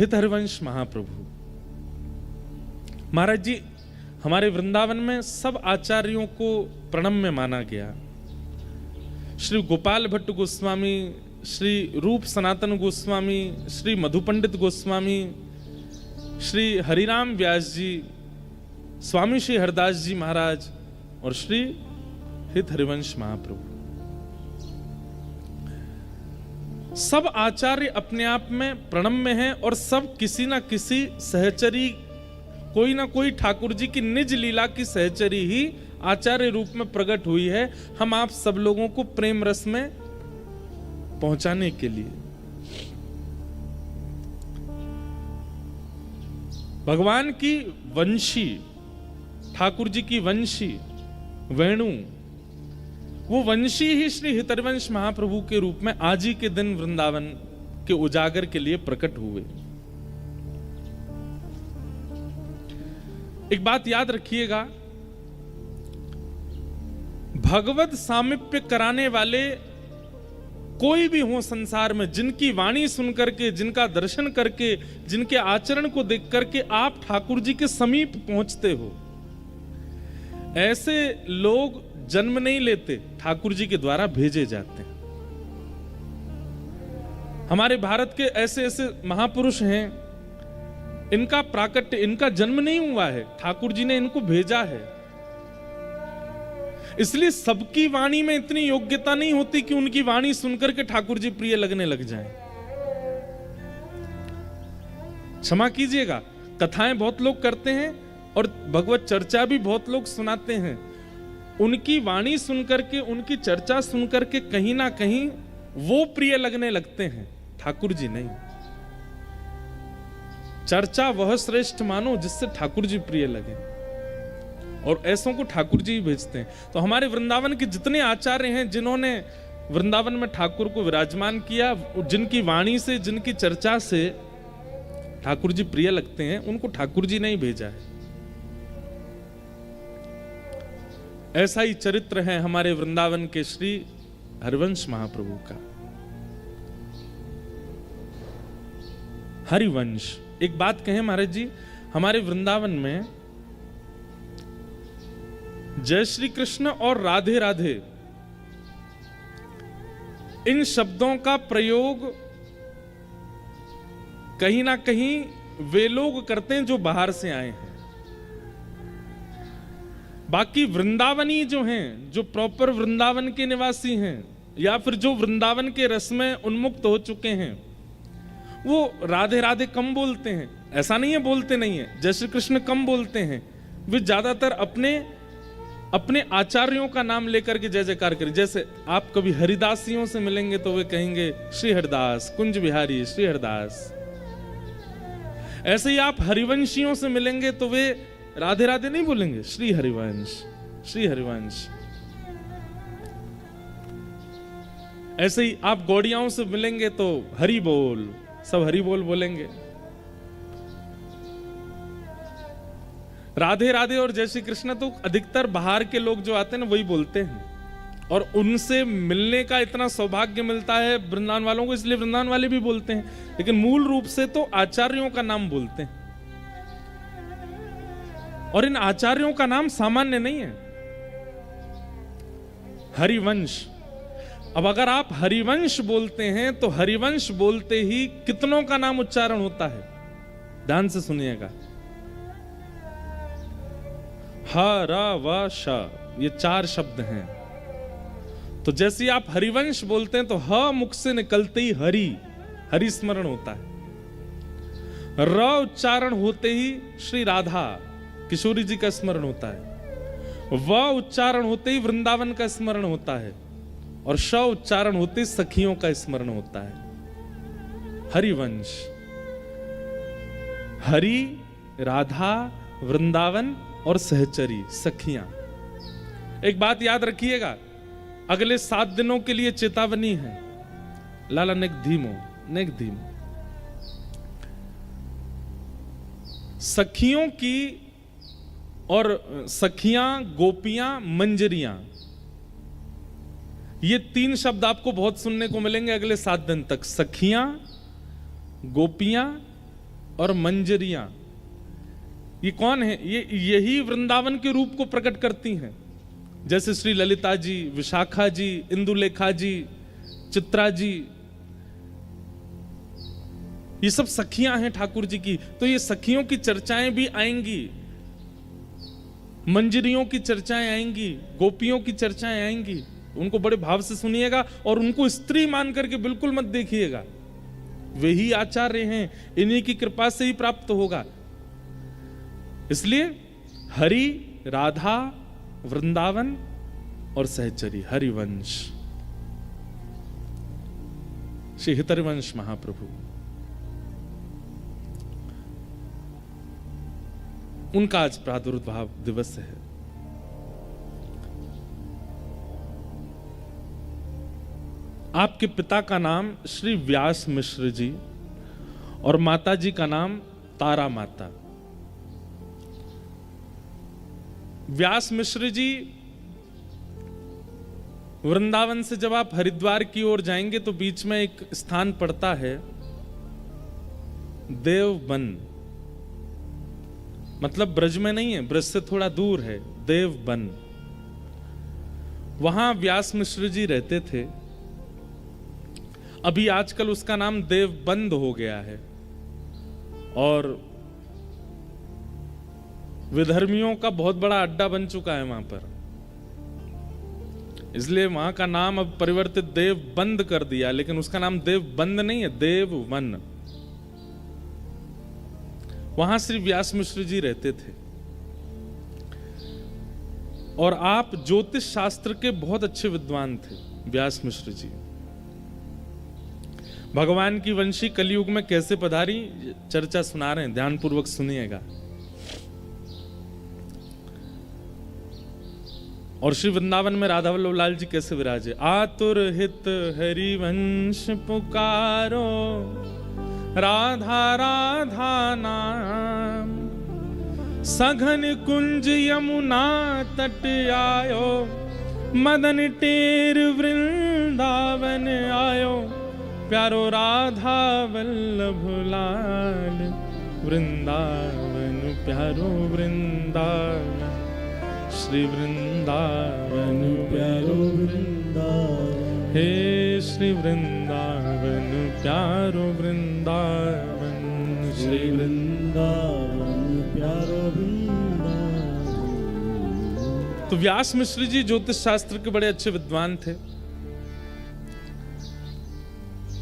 हित हरिवंश महाप्रभु महाराज जी, हमारे वृंदावन में सब आचार्यों को प्रणम्य माना गया। श्री गोपाल भट्ट गोस्वामी, श्री रूप सनातन गोस्वामी, श्री मधुपंडित गोस्वामी, श्री हरिराम व्यास जी, स्वामी श्री हरदास जी महाराज और श्री हित हरिवंश महाप्रभु, सब आचार्य अपने आप में प्रणम्य हैं और सब किसी ना किसी सहचरी, कोई ना कोई ठाकुर जी की निज लीला की सहचरी ही आचार्य रूप में प्रकट हुई है, हम आप सब लोगों को प्रेम रस में पहुंचाने के लिए। भगवान की वंशी, ठाकुर जी की वंशी वेणु, वो वंशी ही श्री हितरवंश महाप्रभु के रूप में आज ही के दिन वृंदावन के उजागर के लिए प्रकट हुए। एक बात याद रखिएगा, भगवत सामिप्य कराने वाले कोई भी हो संसार में, जिनकी वाणी सुन करके, जिनका दर्शन करके, जिनके आचरण को देख करके आप ठाकुर जी के समीप पहुंचते हो, ऐसे लोग जन्म नहीं लेते, ठाकुर जी के द्वारा भेजे जाते हैं। हमारे भारत के ऐसे ऐसे महापुरुष हैं, इनका प्राकट्य, इनका जन्म नहीं हुआ है, ठाकुर जी ने इनको भेजा है। इसलिए सबकी वाणी में इतनी योग्यता नहीं होती कि उनकी वाणी सुनकर के ठाकुर जी प्रिय लगने लग जाएं। क्षमा कीजिएगा, कथाएं बहुत लोग करते हैं और भगवत चर्चा भी बहुत लोग सुनाते हैं। उनकी वाणी सुनकर के, उनकी चर्चा सुनकर के कहीं ना कहीं वो प्रिय लगने लगते हैं, ठाकुर जी नहीं। चर्चा वह श्रेष्ठ मानो जिससे ठाकुर जी प्रिय लगे, और ऐसों को ठाकुर जी ही भेजते हैं। तो हमारे वृंदावन के जितने आचार्य हैं, जिन्होंने वृंदावन में ठाकुर को विराजमान किया, जिनकी वाणी से, जिनकी चर्चा से ठाकुर जी प्रिय लगते हैं, उनको ठाकुर जी ने ही भेजा है। ऐसा ही चरित्र है हमारे वृंदावन के श्री हरिवंश महाप्रभु का। हरिवंश, एक बात कहें महाराज जी, हमारे वृंदावन में जय श्री कृष्ण और राधे राधे इन शब्दों का प्रयोग कहीं ना कहीं वे लोग करते हैं जो बाहर से आए हैं। बाकी वृंदावनी जो हैं, जो प्रॉपर वृंदावन के निवासी हैं, या फिर जो वृंदावन के रस में उन्मुक्त हो चुके हैं, वो राधे राधे कम बोलते हैं। ऐसा नहीं है बोलते नहीं है, जय श्री कृष्ण कम बोलते हैं। वे ज्यादातर अपने आचार्यों का नाम लेकर के जय जयकार करें। जैसे आप कभी हरिदासियों से मिलेंगे तो वे कहेंगे श्री हरिदास, कुंज बिहारी श्री हरिदास। ऐसे ही आप हरिवंशियों से मिलेंगे तो वे राधे राधे नहीं बोलेंगे, श्री हरिवंश, श्री हरिवंश। ऐसे ही आप गौड़ियाओं से मिलेंगे तो हरि बोल, सब हरि बोल बोलेंगे। राधे राधे और जय श्री कृष्ण तो अधिकतर बाहर के लोग जो आते हैं ना वही बोलते हैं, और उनसे मिलने का इतना सौभाग्य मिलता है वृंदावन वालों को, इसलिए वृंदावन वाले भी बोलते हैं। लेकिन मूल रूप से तो आचार्यों का नाम बोलते हैं, और इन आचार्यों का नाम सामान्य नहीं है, हरिवंश। अब अगर आप हरिवंश बोलते हैं तो हरिवंश बोलते ही कितनों का नाम उच्चारण होता है, ध्यान से सुनिएगा। ह र व श, ये 4 शब्द हैं। तो जैसे आप हरिवंश बोलते हैं तो ह मुख से निकलते ही हरि, हरि स्मरण होता है। र उच्चारण होते ही श्री राधा किशोरी जी का स्मरण होता है। व उच्चारण होते ही वृंदावन का स्मरण होता है, और श उच्चारण होते ही सखियों का स्मरण होता है। हरिवंश, हरि, राधा, वृंदावन और सहचरी, सखियां। एक बात याद रखिएगा, अगले 7 दिनों के लिए चेतावनी है। लाला नेक धीमो, नेक धीमो। सखियों की, और सखियां, गोपियां, मंजरियां, ये 3 शब्द आपको बहुत सुनने को मिलेंगे अगले 7 दिन तक। सखियां, गोपियां, और मंजरियां, ये कौन है? ये यही वृंदावन के रूप को प्रकट करती हैं। जैसे श्री ललिता जी, विशाखा जी, इंदुलेखा जी, चित्रा जी, ये सब सखियां हैं ठाकुर जी की। तो ये सखियों की चर्चाएं भी आएंगी, मंजरियों की चर्चाएं आएंगी, गोपियों की चर्चाएं आएंगी। उनको बड़े भाव से सुनिएगा और उनको स्त्री मान करके बिल्कुल मत देखिएगा। वे ही आचार्य हैं, इन्हीं की कृपा से ही प्राप्त होगा। इसलिए हरि, राधा, वृंदावन और सहचरी, हरिवंश, श्री हितरवंश महाप्रभु, उनका आज प्रादुर्भाव दिवस है। आपके पिता का नाम श्री व्यास मिश्र जी और माता जी का नाम तारा माता। व्यास मिश्र जी, वृंदावन से जब आप हरिद्वार की ओर जाएंगे तो बीच में एक स्थान पड़ता है देवबन, मतलब ब्रज में नहीं है, ब्रज से थोड़ा दूर है, देवबन। वहां व्यास मिश्र जी रहते थे। अभी आजकल उसका नाम देवबंद हो गया है और विधर्मियों का बहुत बड़ा अड्डा बन चुका है वहां पर, इसलिए वहां का नाम अब परिवर्तित देवबंद कर दिया, लेकिन उसका नाम देवबंद नहीं है, देववन। वहां श्री व्यास मिश्र जी रहते थे और आप ज्योतिष शास्त्र के बहुत अच्छे विद्वान थे व्यास मिश्र जी। भगवान की वंशी कलयुग में कैसे पधारी, चर्चा सुना रहे हैं, ध्यानपूर्वक सुनिएगा। और श्री वृंदावन में राधा वल्लभ लाल जी कैसे विराजे। आतुर हित हरिवंश पुकारो, राधा राधा नाम, सघन कुंज यमुना तट आयो, मदन टेर वृंदावन आयो, प्यारो राधा वल्लभ लाल, वृंदावन प्यारो वृंदावन, श्री वृंदावन प्यारो वृंदावन, हे श्री वृंदावन प्यारो वृंदावन, श्री वृंदावन प्यारो वृंदावन। तो व्यास मिश्र जी ज्योतिष शास्त्र के बड़े अच्छे विद्वान थे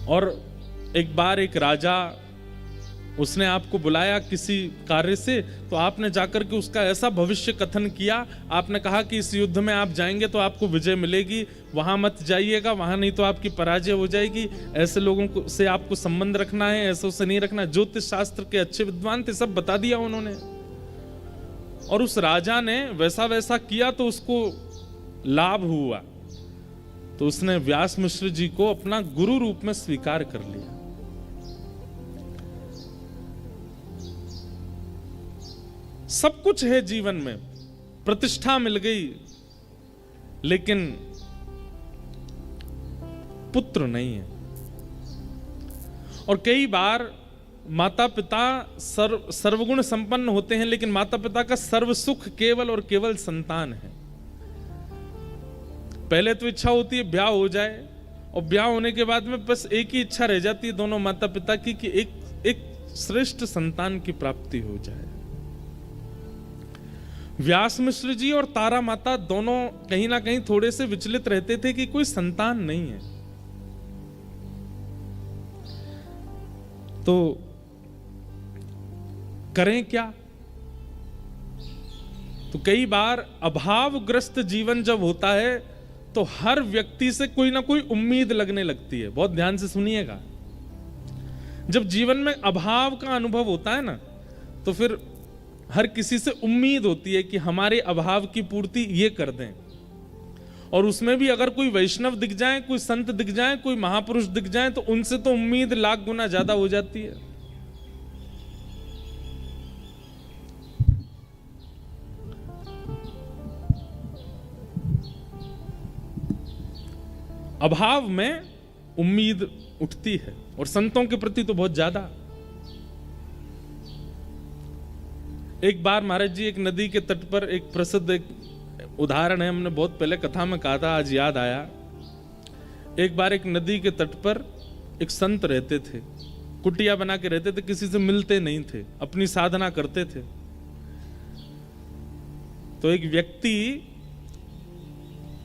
और एक बार एक राजा, उसने आपको बुलाया किसी कार्य से, तो आपने जाकर के उसका ऐसा भविष्य कथन किया। आपने कहा कि इस युद्ध में आप जाएंगे तो आपको विजय मिलेगी, वहां मत जाइएगा, वहां नहीं तो आपकी पराजय हो जाएगी, ऐसे लोगों को से आपको संबंध रखना है, ऐसे से नहीं रखना। ज्योतिष शास्त्र के अच्छे विद्वान थे, सब बता दिया उन्होंने। और उस राजा ने वैसा वैसा किया तो उसको लाभ हुआ, तो उसने व्यास मिश्र जी को अपना गुरु रूप में स्वीकार कर लिया। सब कुछ है जीवन में, प्रतिष्ठा मिल गई, लेकिन पुत्र नहीं है। और कई बार माता पिता सर्वगुण संपन्न होते हैं, लेकिन माता पिता का सर्व सुख केवल और केवल संतान है। पहले तो इच्छा होती है ब्याह हो जाए, और ब्याह होने के बाद में बस एक ही इच्छा रह जाती है दोनों माता पिता की कि एक श्रेष्ठ संतान की प्राप्ति हो जाए। व्यास मिश्र जी और तारा माता दोनों कहीं ना कहीं थोड़े से विचलित रहते थे कि कोई संतान नहीं है। तो करें क्या? तो कई बार अभावग्रस्त जीवन जब होता है तो हर व्यक्ति से कोई ना कोई उम्मीद लगने लगती है। बहुत ध्यान से सुनिएगा। जब जीवन में अभाव का अनुभव होता है ना, तो फिर हर किसी से उम्मीद होती है कि हमारे अभाव की पूर्ति ये कर दें। और उसमें भी अगर कोई वैष्णव दिख जाए, कोई संत दिख जाए, कोई महापुरुष दिख जाए, तो उनसे तो उम्मीद लाख गुना ज्यादा हो जाती है। अभाव में उम्मीद उठती है, और संतों के प्रति तो बहुत ज्यादा। एक बार महाराज जी एक नदी के तट पर, एक प्रसिद्ध एक उदाहरण है, हमने बहुत पहले कथा में कहा था, आज याद आया। एक बार एक नदी के तट पर एक संत रहते थे, कुटिया बना के रहते थे, किसी से मिलते नहीं थे, अपनी साधना करते थे। तो एक व्यक्ति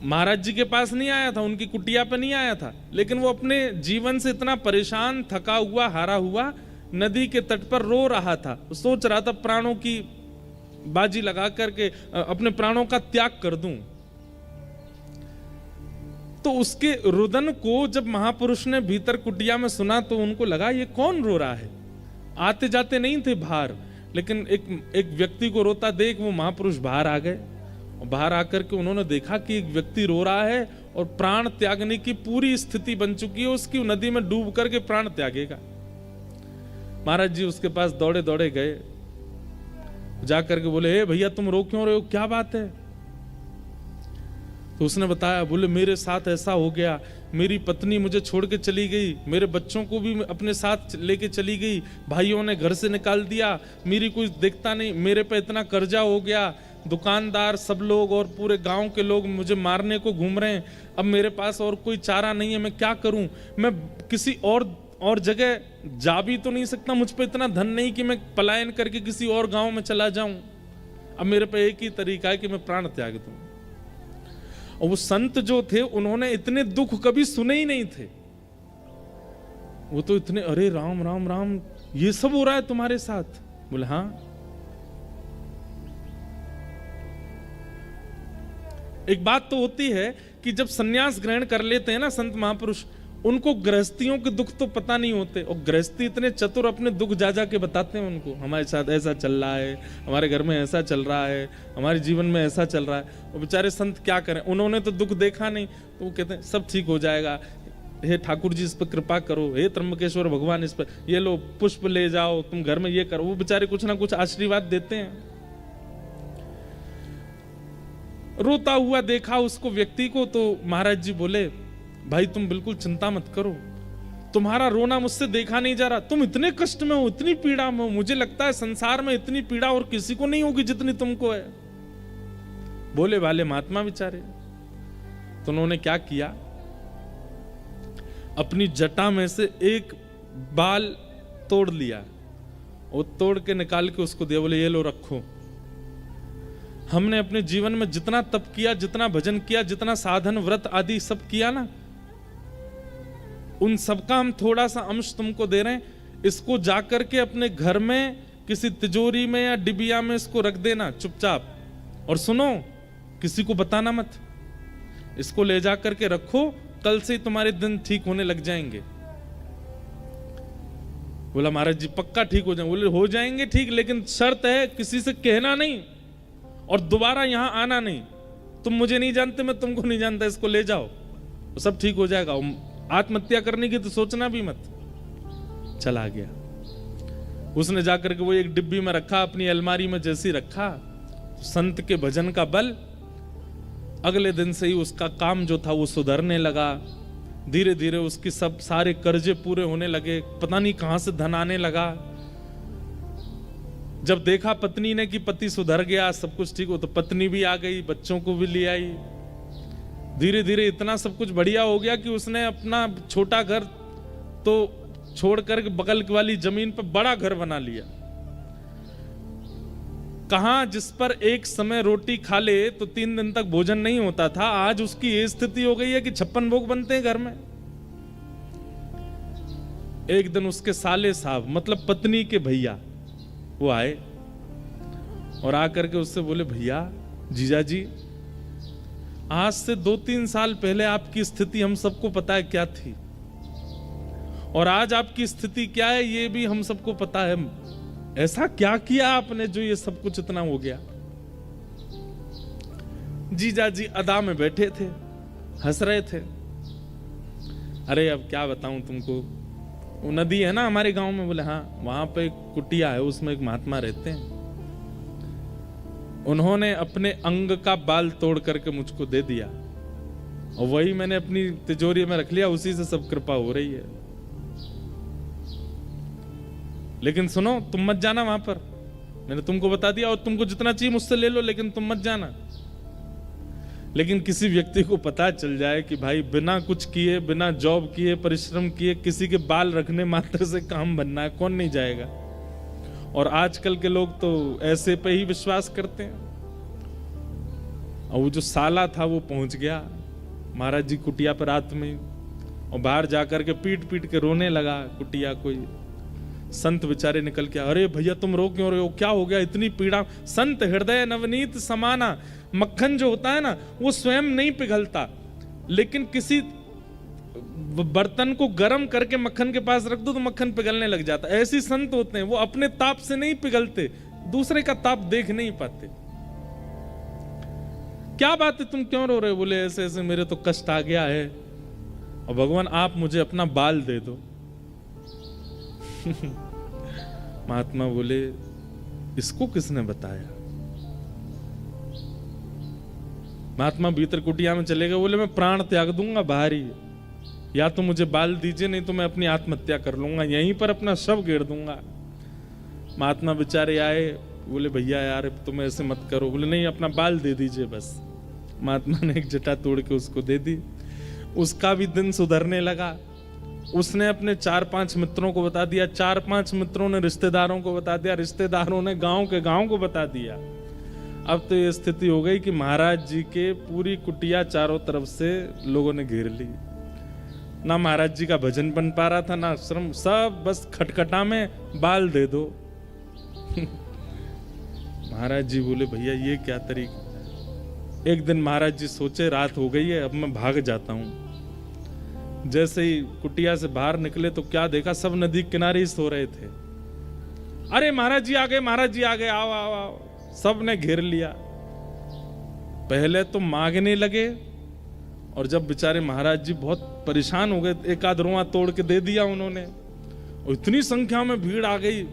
महाराज जी के पास नहीं आया था, उनकी कुटिया पे नहीं आया था, लेकिन वो अपने जीवन से इतना परेशान, थका हुआ, हारा हुआ नदी के तट पर रो रहा था। सोच रहा था प्राणों की बाजी लगा करके अपने प्राणों का त्याग कर दूं। तो उसके रुदन को जब महापुरुष ने भीतर कुटिया में सुना तो उनको लगा ये कौन रो रहा है। आते जाते नहीं थे बाहर, लेकिन एक व्यक्ति को रोता देख वो महापुरुष बाहर आ गए। और बाहर आकर के उन्होंने देखा कि एक व्यक्ति रो रहा है और प्राण त्यागने की पूरी स्थिति बन चुकी है उसकी, नदी में डूब करके प्राण त्यागेगा। महाराज जी उसके पास दौड़े दौड़े गए, जाकर के बोले, हे भैया तुम रो क्यों रहे हो, क्या बात है। तो उसने बताया, बोले मेरे साथ ऐसा हो गया, मेरी पत्नी मुझे छोड़ के चली गई, मेरे बच्चों को भी अपने साथ लेके चली गई, भाइयों ने घर से निकाल दिया, मेरी कोई देखता नहीं, मेरे पे इतना कर्जा हो गया, दुकानदार सब लोग और पूरे गांव के लोग मुझे मारने को घूम रहे हैं, अब मेरे पास और कोई चारा नहीं है, मैं क्या करूं, मैं किसी और जगह जा भी तो नहीं सकता, मुझ पे इतना धन नहीं कि मैं पलायन करके किसी और गांव में चला जाऊं, अब मेरे पे एक ही तरीका है कि मैं प्राण त्याग दूं। और वो संत जो थे उन्होंने इतने दुख कभी सुने ही नहीं थे, वो तो इतने, अरे राम राम राम ये सब हो रहा है तुम्हारे साथ। बोले हाँ। एक बात तो होती है कि जब सन्यास ग्रहण कर लेते हैं ना संत महापुरुष, उनको गृहस्थियों के दुख तो पता नहीं होते, और गृहस्थी इतने चतुर अपने दुख जा जा के बताते हैं उनको, हमारे साथ ऐसा चल रहा है, हमारे घर में ऐसा चल रहा है, हमारे जीवन में ऐसा चल रहा है। और बेचारे संत क्या करें, उन्होंने तो दुख देखा नहीं, तो वो कहते हैं सब ठीक हो जाएगा, हे ठाकुर जी इस पर कृपा करो, हे त्र्यंबकेश्वर भगवान इस पर ये लो पुष्प ले जाओ, तुम घर में ये करो। वो बेचारे कुछ ना कुछ आशीर्वाद देते हैं। रोता हुआ देखा उसको व्यक्ति को, तो महाराज जी बोले, भाई तुम बिल्कुल चिंता मत करो, तुम्हारा रोना मुझसे देखा नहीं जा रहा, तुम इतने कष्ट में हो, इतनी पीड़ा में हो, मुझे लगता है संसार में इतनी पीड़ा और किसी को नहीं होगी जितनी तुमको है। बोले वाले महात्मा बेचारे। तो उन्होंने क्या किया, अपनी जटा में से एक बाल तोड़ लिया, और तोड़ के निकाल के उसको दिया, बोले ये लो रखो। हमने अपने जीवन में जितना तप किया, जितना भजन किया, जितना साधन व्रत आदि सब किया ना, उन सबका हम थोड़ा सा अंश तुमको दे रहे हैं, इसको जाकर के अपने घर में किसी तिजोरी में या डिबिया में इसको रख देना चुपचाप, और सुनो किसी को बताना मत, इसको ले जाकर के रखो, कल से तुम्हारे दिन ठीक होने लग जाएंगे। बोला महाराज जी पक्का ठीक हो जाएंगे। बोले हो जाएंगे ठीक, लेकिन शर्त है किसी से कहना नहीं और दोबारा यहां आना नहीं, तुम मुझे नहीं जानते, मैं तुमको नहीं जानता, इसको ले जाओ तो सब ठीक हो जाएगा। आत्महत्या करने की तो सोचना भी मत। चला गया। उसने जाकर के वो एक डिब्बी में रखा, अपनी अलमारी में जैसी रखा, संत के भजन का बल, अगले दिन से ही उसका काम जो था वो सुधरने लगा। धीरे धीरे उसकी सब सारे कर्जे पूरे होने लगे, पता नहीं कहां से धन आने लगा। जब देखा पत्नी ने कि पति सुधर गया, सब कुछ ठीक हो, तो पत्नी भी आ गई, बच्चों को भी ले आई। धीरे धीरे इतना सब कुछ बढ़िया हो गया कि उसने अपना छोटा घर तो छोड़कर बगल वाली जमीन पर बड़ा घर बना लिया। कहां जिस पर एक समय रोटी खा ले तो 3 दिन तक भोजन नहीं होता था, आज उसकी ये स्थिति हो गई है कि 56 भोग बनते हैं घर में। एक दिन उसके साले साहब, मतलब पत्नी के भैया, वो आए और आकर के उससे बोले, भैया जीजा जी, आज से 2-3 साल पहले आपकी स्थिति हम सबको पता है क्या थी, और आज आपकी स्थिति क्या है ये भी हम सबको पता है। ऐसा क्या किया आपने जो ये सब कुछ इतना हो गया। जीजा जी अदा में बैठे थे, हंस रहे थे। अरे अब क्या बताऊं तुमको, वो नदी है ना हमारे गांव में। बोले हाँ, वहां पे एक कुटिया है, उसमें एक महात्मा रहते हैं, उन्होंने अपने अंग का बाल तोड़ करके मुझको दे दिया, और वही मैंने अपनी तिजोरी में रख लिया, उसी से सब कृपा हो रही है। लेकिन सुनो, तुम मत जाना वहां पर, मैंने तुमको बता दिया, और तुमको जितना चाहिए मुझसे ले लो, लेकिन तुम मत जाना। लेकिन किसी व्यक्ति को पता चल जाए कि भाई बिना कुछ किए, बिना जॉब किए, परिश्रम किए, किसी के बाल रखने मात्र से काम बनना है, कौन नहीं जाएगा। और आजकल के लोग तो ऐसे पे ही विश्वास करते हैं। और वो जो साला था वो पहुंच गया महाराज जी कुटिया पर रात में, और बाहर जाकर के पीट पीट के रोने लगा कुटिया। कोई संत बेचारे निकल के, अरे भैया तुम रो क्यों रहे हो, क्या हो गया, इतनी पीड़ा। संत हृदय नवनीत समाना, मक्खन जो होता है ना वो स्वयं नहीं पिघलता, लेकिन किसी बर्तन को गर्म करके मक्खन के पास रख दो तो मक्खन पिघलने लग जाता है। ऐसे संत होते हैं, वो अपने ताप से नहीं पिघलते, दूसरे का ताप देख नहीं पाते। क्या बात है, तुम क्यों रो रहे हो? बोले ऐसे ऐसे मेरे तो कष्ट आ गया है, और भगवान आप मुझे अपना बाल दे दो। महात्मा बोले इसको किसने बताया? महात्मा भीतर कुटिया में चले गए, बोले मैं प्राण त्याग दूंगा बाहर ही, या तो मुझे बाल दीजिए, नहीं तो मैं अपनी आत्महत्या कर लूंगा, यहीं पर अपना शव घेर दूंगा। महात्मा बेचारे आए, बोले भैया यार तुम ऐसे मत करो। बोले नहीं, अपना बाल दे दीजिए बस। महात्मा ने एक जटा तोड़ के उसको दे दी। उसका भी दिन सुधरने लगा। उसने अपने 4-5 मित्रों को बता दिया, 4-5 मित्रों ने रिश्तेदारों को बता दिया, रिश्तेदारों ने गांव के गांव को बता दिया। अब तो ये स्थिति हो गई कि महाराज जी के पूरी कुटिया चारों तरफ से लोगों ने घेर ली। ना महाराज जी का भजन बन पा रहा था, ना आश्रम, सब बस खटखटा में बाल दे दो। महाराज जी बोले भैया ये क्या तरीका। एक दिन महाराज जी सोचे रात हो गई है, अब मैं भाग जाता हूं। जैसे ही कुटिया से बाहर निकले तो क्या देखा, सब नदी किनारे ही सो रहे थे। अरे महाराज जी आ गए, महाराज जी आ गए, आओ आओ आओ। सब ने घेर लिया। पहले तो मांगने लगे, और जब बेचारे महाराज जी बहुत परेशान हो गए, एक आध रुआ तोड़ के दे दिया उन्होंने, और इतनी संख्या में भीड़ आ गई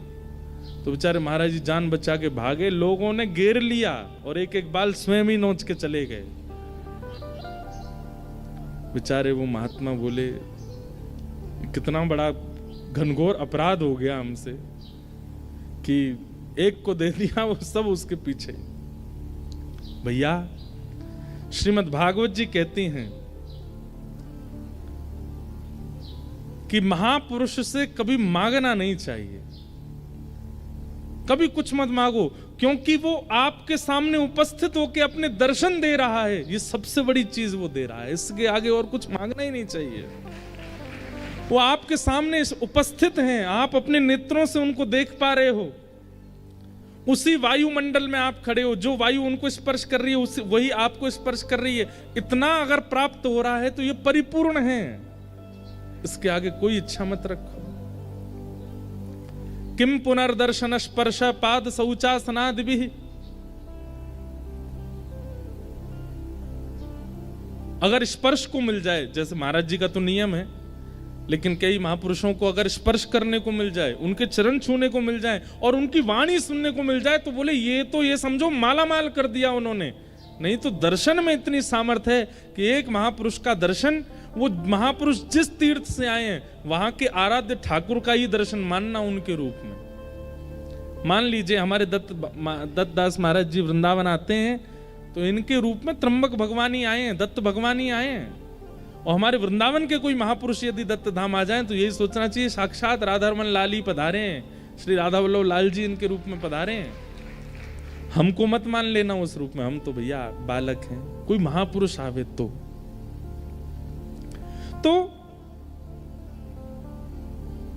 तो बेचारे महाराज जी जान बचा के भागे। लोगों ने घेर लिया और एक एक बाल स्वयं ही नोच के चले गए। बेचारे वो महात्मा बोले कितना बड़ा घनघोर अपराध हो गया हमसे कि एक को दे दिया, वो सब उसके पीछे। भैया श्रीमद् भागवत जी कहती हैं कि महापुरुष से कभी मांगना नहीं चाहिए, कभी कुछ मत मांगो, क्योंकि वो आपके सामने उपस्थित होकर अपने दर्शन दे रहा है। ये सबसे बड़ी चीज वो दे रहा है, इसके आगे और कुछ मांगना ही नहीं चाहिए। वो आपके सामने उपस्थित हैं, आप अपने नेत्रों से उनको देख पा रहे हो। उसी वायुमंडल में आप खड़े हो, जो वायु उनको स्पर्श कर रही है वही आपको स्पर्श कर रही है। इतना अगर प्राप्त हो रहा है तो ये परिपूर्ण है, इसके आगे कोई इच्छा मत रखो। किम पुनर्दर्शन स्पर्श पाद शौचासनादि। अगर स्पर्श को मिल जाए, जैसे महाराज जी का तो नियम है, लेकिन कई महापुरुषों को अगर स्पर्श करने को मिल जाए, उनके चरण छूने को मिल जाए और उनकी वाणी सुनने को मिल जाए, तो बोले ये समझो माला माल कर दिया उन्होंने। नहीं तो दर्शन में इतनी सामर्थ्य है कि एक महापुरुष का दर्शन, वो महापुरुष जिस तीर्थ से आए हैं वहां के आराध्य ठाकुर का ही दर्शन मानना उनके रूप में। मान लीजिए हमारे दत्त दास महाराज जी वृंदावन आते हैं तो इनके रूप में त्र्यंबक भगवान ही आए हैं, दत्त भगवान ही आए हैं। और हमारे वृंदावन के कोई महापुरुष यदि दत्त धाम आ जाएं तो यही सोचना चाहिए साक्षात राधारमन लाल ही पधारे हैं, श्री राधा वल्लभ लाल जी इनके रूप में पधारे हैं। हमको मत मान लेना उस रूप में, हम तो भैया बालक हैं। कोई महापुरुष आवे तो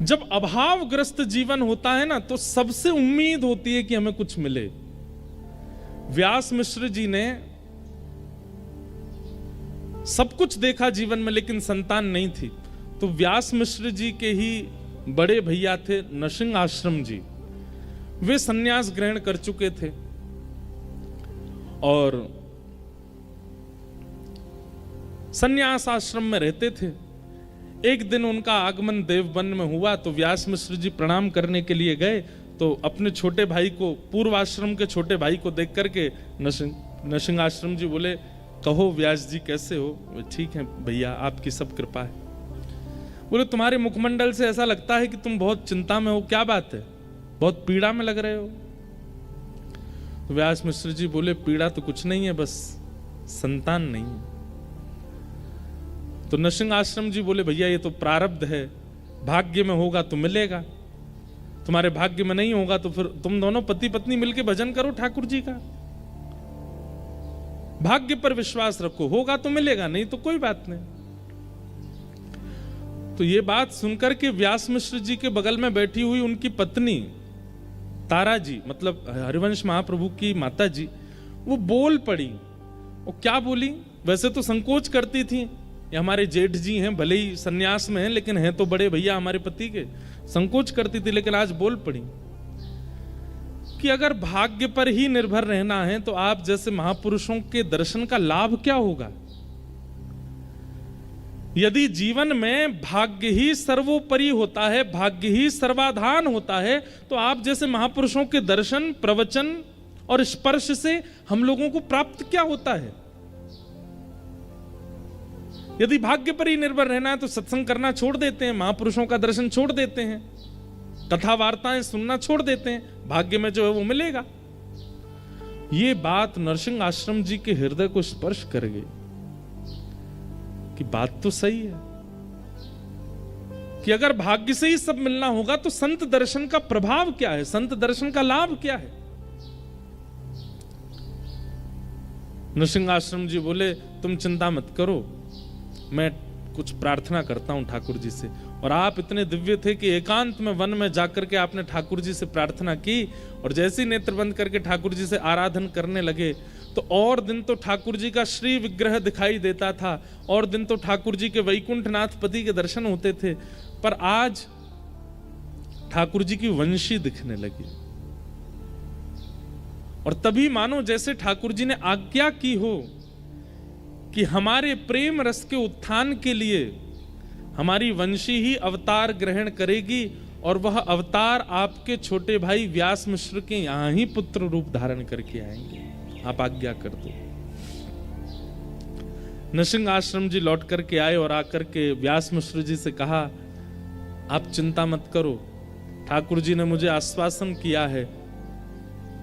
जब अभावग्रस्त जीवन होता है ना, तो सबसे उम्मीद होती है कि हमें कुछ मिले। व्यास मिश्र जी ने सब कुछ देखा जीवन में, लेकिन संतान नहीं थी। तो व्यास मिश्र जी के ही बड़े भैया थे नरसिंह आश्रम जी, वे सन्यास ग्रहण कर चुके थे और सन्यास आश्रम में रहते थे। एक दिन उनका आगमन देवबन में हुआ तो व्यास मिश्र जी प्रणाम करने के लिए गए, तो अपने छोटे भाई को, पूर्व आश्रम के छोटे भाई को देख करके नरसिंह आश्रम जी बोले, कहो व्यास जी कैसे हो? ठीक है भैया, आपकी सब कृपा है। बोले तुम्हारे मुखमंडल से ऐसा लगता है कि तुम बहुत चिंता में हो, क्या बात है, बहुत पीड़ा में लग रहे हो? तो व्यास मिश्र जी बोले पीड़ा तो कुछ नहीं है, बस संतान नहीं है। तो नरसिंह आश्रम जी बोले भैया ये तो प्रारब्ध है, भाग्य में होगा तो मिलेगा, तुम्हारे भाग्य में नहीं होगा तो फिर तुम दोनों पति पत्नी मिलके भजन करो ठाकुर जी का, भाग्य पर विश्वास रखो, होगा तो मिलेगा, नहीं तो कोई बात नहीं। तो ये बात सुनकर के व्यास मिश्र जी के बगल में बैठी हुई उनकी पत्नी तारा जी, मतलब हरिवंश महाप्रभु की माता जी, वो बोल पड़ी। वो क्या बोली? वैसे तो संकोच करती थी, ये हमारे जेठ जी हैं, भले ही सन्यास में हैं लेकिन हैं तो बड़े भैया हमारे पति के, संकोच करती थी, लेकिन आज बोल पड़ी कि अगर भाग्य पर ही निर्भर रहना है तो आप जैसे महापुरुषों के दर्शन का लाभ क्या होगा? यदि जीवन में भाग्य ही सर्वोपरि होता है, भाग्य ही सर्वाधान होता है, तो आप जैसे महापुरुषों के दर्शन, प्रवचन और स्पर्श से हम लोगों को प्राप्त क्या होता है? यदि भाग्य पर ही निर्भर रहना है तो सत्संग करना छोड़ देते हैं, महापुरुषों का दर्शन छोड़ देते हैं, कथा वार्ताएं सुनना छोड़ देते हैं, भाग्य में जो है वो मिलेगा। ये बात नरसिंह आश्रम जी के हृदय को स्पर्श कर गई कि बात तो सही है कि अगर भाग्य से ही सब मिलना होगा तो संत दर्शन का प्रभाव क्या है, संत दर्शन का लाभ क्या है? नरसिंह आश्रम जी बोले तुम चिंता मत करो, मैं कुछ प्रार्थना करता हूं ठाकुर जी से। और आप इतने दिव्य थे कि एकांत में वन में जाकर के आपने ठाकुर जी से प्रार्थना की, और जैसे ही नेत्र बंद करके ठाकुर जी से आराधन करने लगे तो और दिन तो ठाकुर जी का श्री विग्रह दिखाई देता था, और दिन तो ठाकुर जी के वैकुंठनाथ पति के दर्शन होते थे, पर आज ठाकुर जी की वंशी दिखने लगी। और तभी मानो जैसे ठाकुर जी ने आज्ञा की हो कि हमारे प्रेम रस के उत्थान के लिए हमारी वंशी ही अवतार ग्रहण करेगी, और वह अवतार आपके छोटे भाई व्यास मिश्र के यहां ही पुत्र रूप धारण करके आएंगे, आप आज्ञा कर दो। नरसिंह आश्रम जी लौट करके आए और आकर के व्यास मिश्र जी से कहा आप चिंता मत करो, ठाकुर जी ने मुझे आश्वासन किया है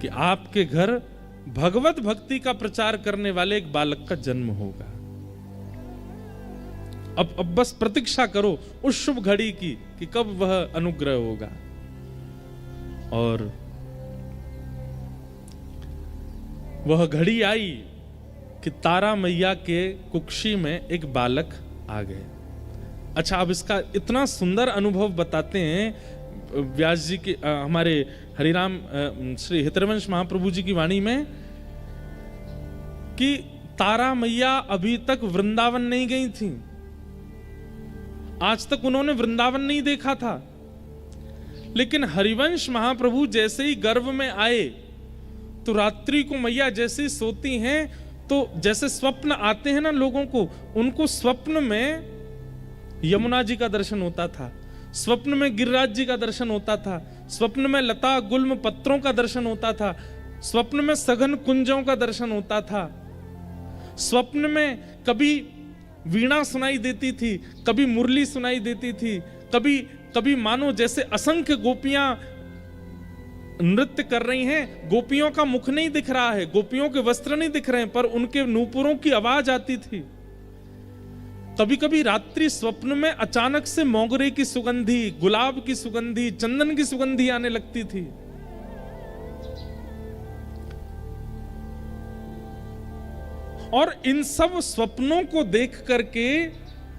कि आपके घर भगवत भक्ति का प्रचार करने वाले एक बालक का जन्म होगा। अब बस प्रतीक्षा करो उस शुभ घड़ी की कि कब वह अनुग्रह होगा। और वह घड़ी आई कि तारा मैया के कुक्षी में एक बालक आ गए। अच्छा, अब इसका इतना सुंदर अनुभव बताते हैं व्यास जी के हमारे हरिराम श्री हितरवंश महाप्रभु जी की वाणी में कि तारा मैया अभी तक वृंदावन नहीं गई थी, आज तक उन्होंने वृंदावन नहीं देखा था, लेकिन हरिवंश महाप्रभु जैसे ही गर्भ में आए तो रात्रि को मैया जैसे सोती हैं तो जैसे स्वप्न आते हैं ना लोगों को, उनको स्वप्न में यमुना जी का दर्शन होता था, स्वप्न में गिरिराज जी का दर्शन होता था, स्वप्न में लता गुल्म पत्रों का दर्शन होता था, स्वप्न में सघन कुंजों का दर्शन होता था, स्वप्न में कभी वीणा सुनाई देती थी, कभी मुरली सुनाई देती थी, कभी कभी मानो जैसे असंख्य गोपियां नृत्य कर रही हैं, गोपियों का मुख नहीं दिख रहा है, गोपियों के वस्त्र नहीं दिख रहे हैं, पर उनके नूपुरों की आवाज आती थी। कभी कभी रात्रि स्वप्न में अचानक से मोगरे की सुगंधी, गुलाब की सुगंधी, चंदन की सुगंधी आने लगती थी। और इन सब स्वप्नों को देख करके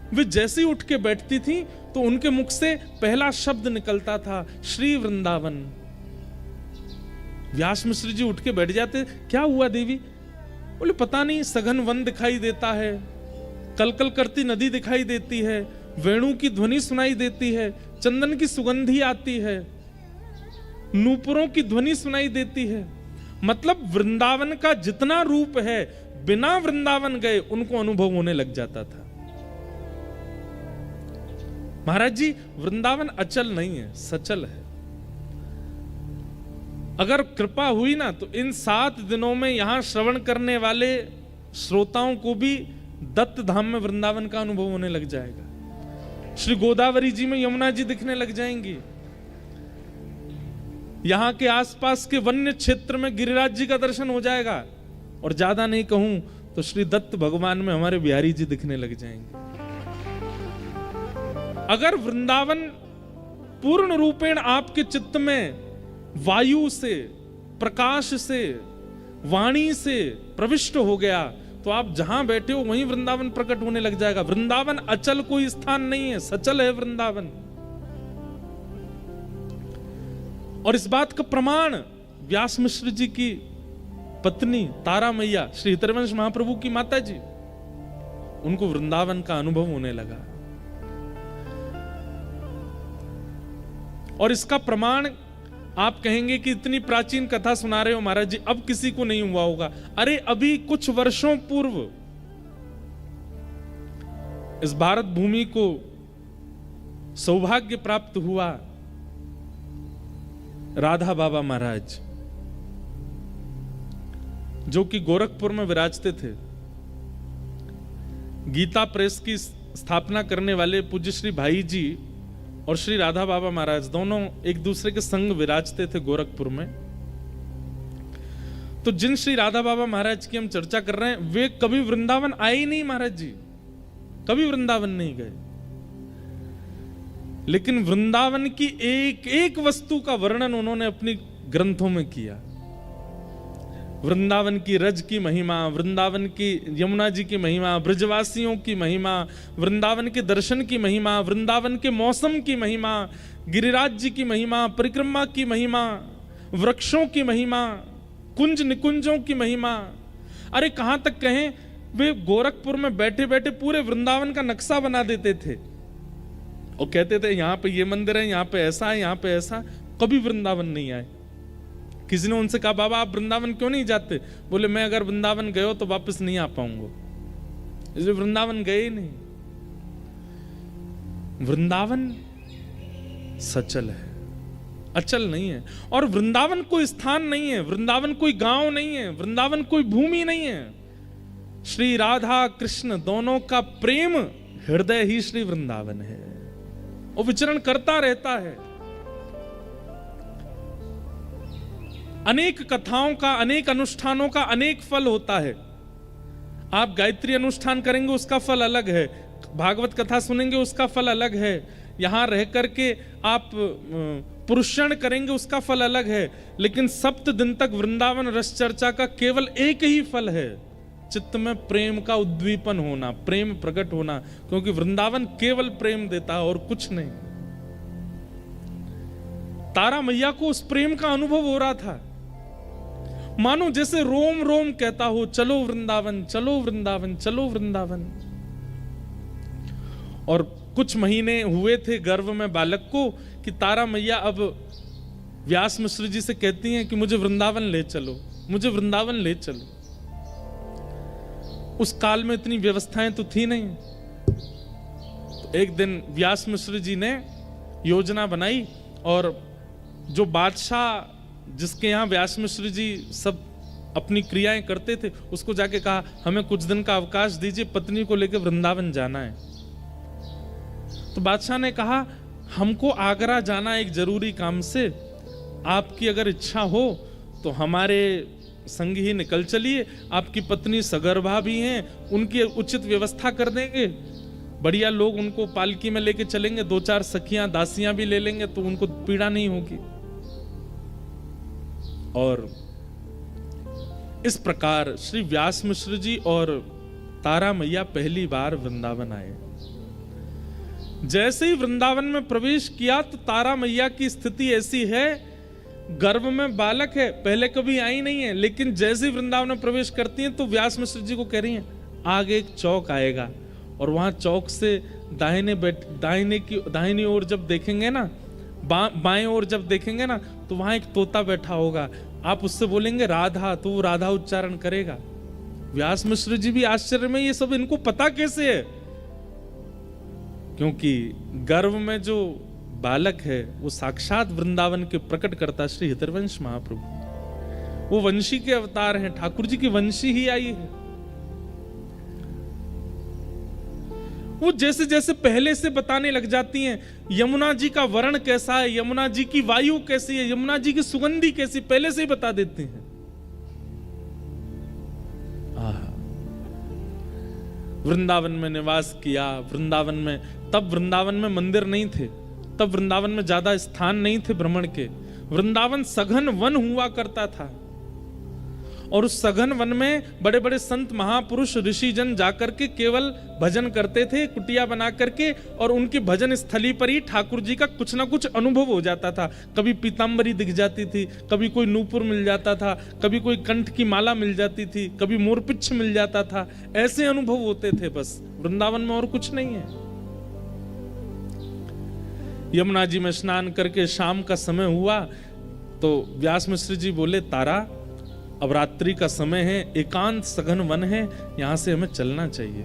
वे जैसे ही उठ के बैठती थी तो उनके मुख से पहला शब्द निकलता था, श्री वृंदावन। व्यास मिश्र जी उठ के बैठ जाते, क्या हुआ देवी? बोले पता नहीं, सघन वन दिखाई देता है, कलकल करती नदी दिखाई देती है, वेणु की ध्वनि सुनाई देती है, चंदन की सुगंधी आती है, नूपुरों की ध्वनि सुनाई देती है। मतलब वृंदावन का जितना रूप है बिना वृंदावन गए उनको अनुभव होने लग जाता था। महाराज जी, वृंदावन अचल नहीं है, सचल है। अगर कृपा हुई ना तो इन 7 दिनों में यहां श्रवण करने वाले श्रोताओं को भी दत्त धाम में वृंदावन का अनुभव होने लग जाएगा। श्री गोदावरी जी में यमुना जी दिखने लग जाएंगी, यहाँ के आसपास के वन्य क्षेत्र में गिरिराज जी का दर्शन हो जाएगा, और ज्यादा नहीं कहूं तो श्री दत्त भगवान में हमारे बिहारी जी दिखने लग जाएंगे। अगर वृंदावन पूर्ण रूपेण आपके चित्त में वायु से, प्रकाश से, वाणी से प्रविष्ट हो गया तो आप जहां बैठे हो वहीं वृंदावन प्रकट होने लग जाएगा। वृंदावन अचल कोई स्थान नहीं है, सचल है वृंदावन। और इस बात का प्रमाण व्यास मिश्र जी की पत्नी तारा मैया, श्री हितरवंश महाप्रभु की माता जी, उनको वृंदावन का अनुभव होने लगा। और इसका प्रमाण आप कहेंगे कि इतनी प्राचीन कथा सुना रहे हो महाराज जी, अब किसी को नहीं हुआ होगा। अरे अभी कुछ वर्षों पूर्व इस भारत भूमि को सौभाग्य प्राप्त हुआ राधा बाबा महाराज, जो कि गोरखपुर में विराजते थे। गीता प्रेस की स्थापना करने वाले पूज्य श्री भाई जी और श्री राधा बाबा महाराज दोनों एक दूसरे के संग विराजते थे गोरखपुर में। तो जिन श्री राधा बाबा महाराज की हम चर्चा कर रहे हैं, वे कभी वृंदावन आए ही नहीं महाराज जी, कभी वृंदावन नहीं गए। लेकिन वृंदावन की एक एक वस्तु का वर्णन उन्होंने अपनी ग्रंथों में किया। वृंदावन की रज की महिमा, वृंदावन की यमुना जी की महिमा, ब्रजवासियों की महिमा, वृंदावन के दर्शन की महिमा, वृंदावन के मौसम की महिमा, गिरिराज जी की महिमा, परिक्रमा की महिमा, वृक्षों की महिमा, कुंज निकुंजों की महिमा। अरे कहां तक कहें, वे गोरखपुर में बैठे बैठे पूरे वृंदावन का नक्शा बना देते थे और कहते थे यहां पे ये मंदिर है, यहां पे ऐसा है, यहां पे ऐसा। कभी वृंदावन नहीं आए। किसी ने उनसे कहा बाबा आप वृंदावन क्यों नहीं जाते? बोले मैं अगर वृंदावन गए हो तो वापस नहीं आ पाऊंगा, इसलिए वृंदावन गए ही नहीं। वृंदावन सचल है, अचल नहीं है। और वृंदावन कोई स्थान नहीं है, वृंदावन कोई गांव नहीं है, वृंदावन कोई भूमि नहीं है। श्री राधा कृष्ण दोनों का प्रेम हृदय ही श्री वृंदावन है, वो विचरण करता रहता है। अनेक कथाओं का, अनेक अनुष्ठानों का अनेक फल होता है। आप गायत्री अनुष्ठान करेंगे उसका फल अलग है, भागवत कथा सुनेंगे उसका फल अलग है, यहां रह करके आप पुरुषण करेंगे उसका फल अलग है। लेकिन 7 दिन तक वृंदावन रस चर्चा का केवल एक ही फल है, चित्त में प्रेम का उद्दीपन होना, प्रेम प्रकट होना, क्योंकि वृंदावन केवल प्रेम देता है और कुछ नहीं। तारा मैया को उस प्रेम का अनुभव हो रहा था, मानो जैसे रोम रोम कहता हो चलो वृंदावन, चलो वृंदावन, चलो वृंदावन। और कुछ महीने हुए थे गर्भ में बालक को कि तारा मैया अब व्यास मिश्र जी से कहती हैं कि मुझे वृंदावन ले चलो, मुझे वृंदावन ले चलो। उस काल में इतनी व्यवस्थाएं तो थी नहीं। तो एक दिन व्यास मिश्र जी ने योजना बनाई और जो बादशाह जिसके यहाँ व्यास मिश्र जी सब अपनी क्रियाएं करते थे, उसको जाके कहा हमें कुछ दिन का अवकाश दीजिए, पत्नी को लेकर वृंदावन जाना है। तो बादशाह ने कहा हमको आगरा जाना एक जरूरी काम से, आपकी अगर इच्छा हो तो हमारे संग ही निकल चलिए, आपकी पत्नी सगर्भा भी हैं, उनकी उचित व्यवस्था कर देंगे, बढ़िया लोग उनको पालकी में लेके चलेंगे, 2-4 सखियां दासियां भी ले लेंगे तो उनको पीड़ा नहीं होगी। और इस प्रकार श्री व्यास मिश्र जी और तारा मैया पहली बार वृंदावन आए। जैसे ही वृंदावन में प्रवेश किया तो तारा मैया की स्थिति ऐसी है, गर्भ में बालक है, पहले कभी आई नहीं है, लेकिन जैसे ही वृंदावन में प्रवेश करती हैं तो व्यास मिश्र जी को कह रही हैं आगे एक चौक आएगा और वहां चौक से दाहिनी ओर जब देखेंगे ना, बाएं ओर जब देखेंगे ना तो वहां एक तोता बैठा होगा, आप उससे बोलेंगे राधा, तो वो राधा उच्चारण करेगा। व्यास मिश्र जी भी आश्चर्य में, ये सब इनको पता कैसे है? क्योंकि गर्भ में जो बालक है वो साक्षात वृंदावन के प्रकट करता श्री हितरवंश महाप्रभु, वो वंशी के अवतार हैं, ठाकुर जी की वंशी ही आई है। वो जैसे जैसे पहले से बताने लग जाती हैं, यमुना जी का वर्ण कैसा है, यमुना जी की वायु कैसी है, यमुना जी की सुगंधी कैसी, पहले से ही बता देते हैं। वृंदावन में निवास किया, वृंदावन में, तब वृंदावन में मंदिर नहीं थे, तब वृंदावन में ज्यादा स्थान नहीं थे भ्रमण के। वृंदावन सघन वन हुआ करता था, और उस सघन वन में बड़े बड़े संत महापुरुष ऋषिजन जाकर के केवल भजन करते थे, कुटिया बना करके, और उनकी भजन स्थली पर ही ठाकुर जी का कुछ ना कुछ अनुभव हो जाता था। कभी पीताम्बरी दिख जाती थी, कभी कोई नूपुर मिल जाता था, कभी कोई कंठ की माला मिल जाती थी, कभी मोरपिच्छ मिल जाता था। ऐसे अनुभव होते थे बस वृंदावन में, और कुछ नहीं है। यमुना जी में स्नान करके शाम का समय हुआ तो व्यास मिश्र जी बोले, तारा अब रात्रि का समय है, एकांत सघन वन है, यहां से हमें चलना चाहिए।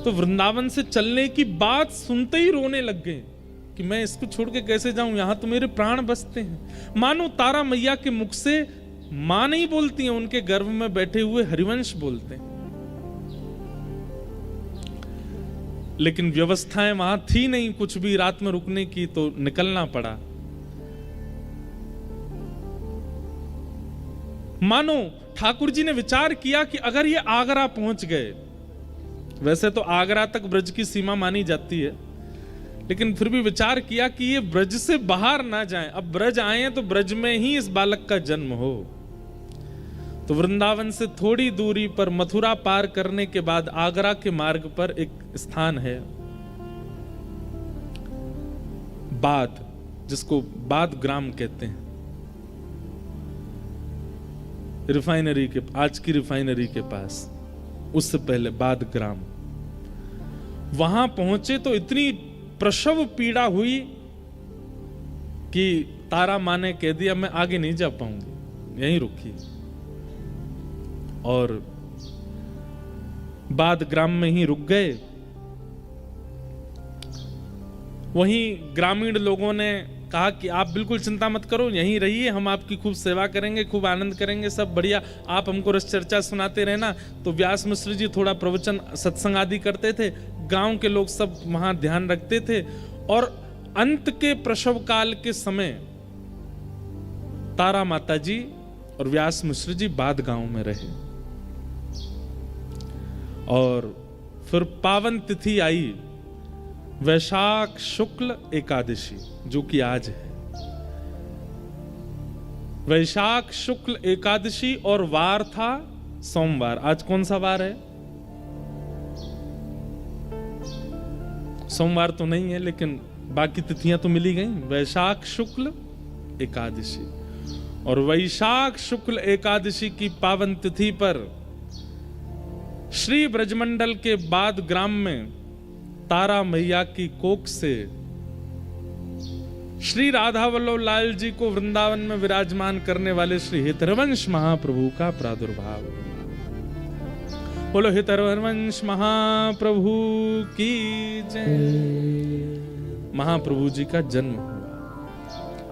तो वृंदावन से चलने की बात सुनते ही रोने लग गए कि मैं इसको छोड़ के कैसे जाऊं, यहां तो मेरे प्राण बसते हैं। मानो तारा मैया के मुख से मां नहीं बोलती हैं, उनके गर्भ में बैठे हुए हरिवंश बोलते हैं। लेकिन व्यवस्थाएं वहां थी नहीं कुछ भी रात में रुकने की, तो निकलना पड़ा। मानो ठाकुर जी ने विचार किया कि अगर ये आगरा पहुंच गए, वैसे तो आगरा तक ब्रज की सीमा मानी जाती है, लेकिन फिर भी विचार किया कि ये ब्रज से बाहर ना जाएं, अब ब्रज आए हैं तो ब्रज में ही इस बालक का जन्म हो। तो वृंदावन से थोड़ी दूरी पर मथुरा पार करने के बाद आगरा के मार्ग पर एक स्थान है बाद, जिसको बाद ग्राम कहते हैं, रिफाइनरी के, आज की रिफाइनरी के पास, उससे पहले बाद ग्राम। वहां पहुंचे तो इतनी प्रसव पीड़ा हुई कि तारा माँ ने कह दिया मैं आगे नहीं जा पाऊंगी, यहीं रुकी। और बाद ग्राम में ही रुक गए। वहीं ग्रामीण लोगों ने कहा कि आप बिल्कुल चिंता मत करो, यहीं रहिए, हम आपकी खूब सेवा करेंगे, खूब आनंद करेंगे, सब बढ़िया, आप हमको रस चर्चा सुनाते रहना। तो व्यास मिश्र जी थोड़ा प्रवचन सत्संग आदि करते थे, गांव के लोग सब वहां ध्यान रखते थे। और अंत के प्रसव काल के समय तारा माता जी और व्यास मिश्र जी बाद गांव में रहे। और फिर पावन तिथि आई वैशाख शुक्ल एकादशी, जो कि आज है। वैशाख शुक्ल एकादशी, और वार था सोमवार। आज कौन सा वार है? सोमवार तो नहीं है, लेकिन बाकी तिथियां तो मिली गई। वैशाख शुक्ल एकादशी, और वैशाख शुक्ल एकादशी की पावन तिथि पर श्री ब्रजमंडल के बाद ग्राम में तारा मैया की कोख से श्री राधा वल्लभ लाल जी को वृंदावन में विराजमान करने वाले श्री हितरवंश महाप्रभु का प्रादुर्भाव। बोलो हितरवंश महाप्रभु की जय। महाप्रभु जी का जन्म हुआ।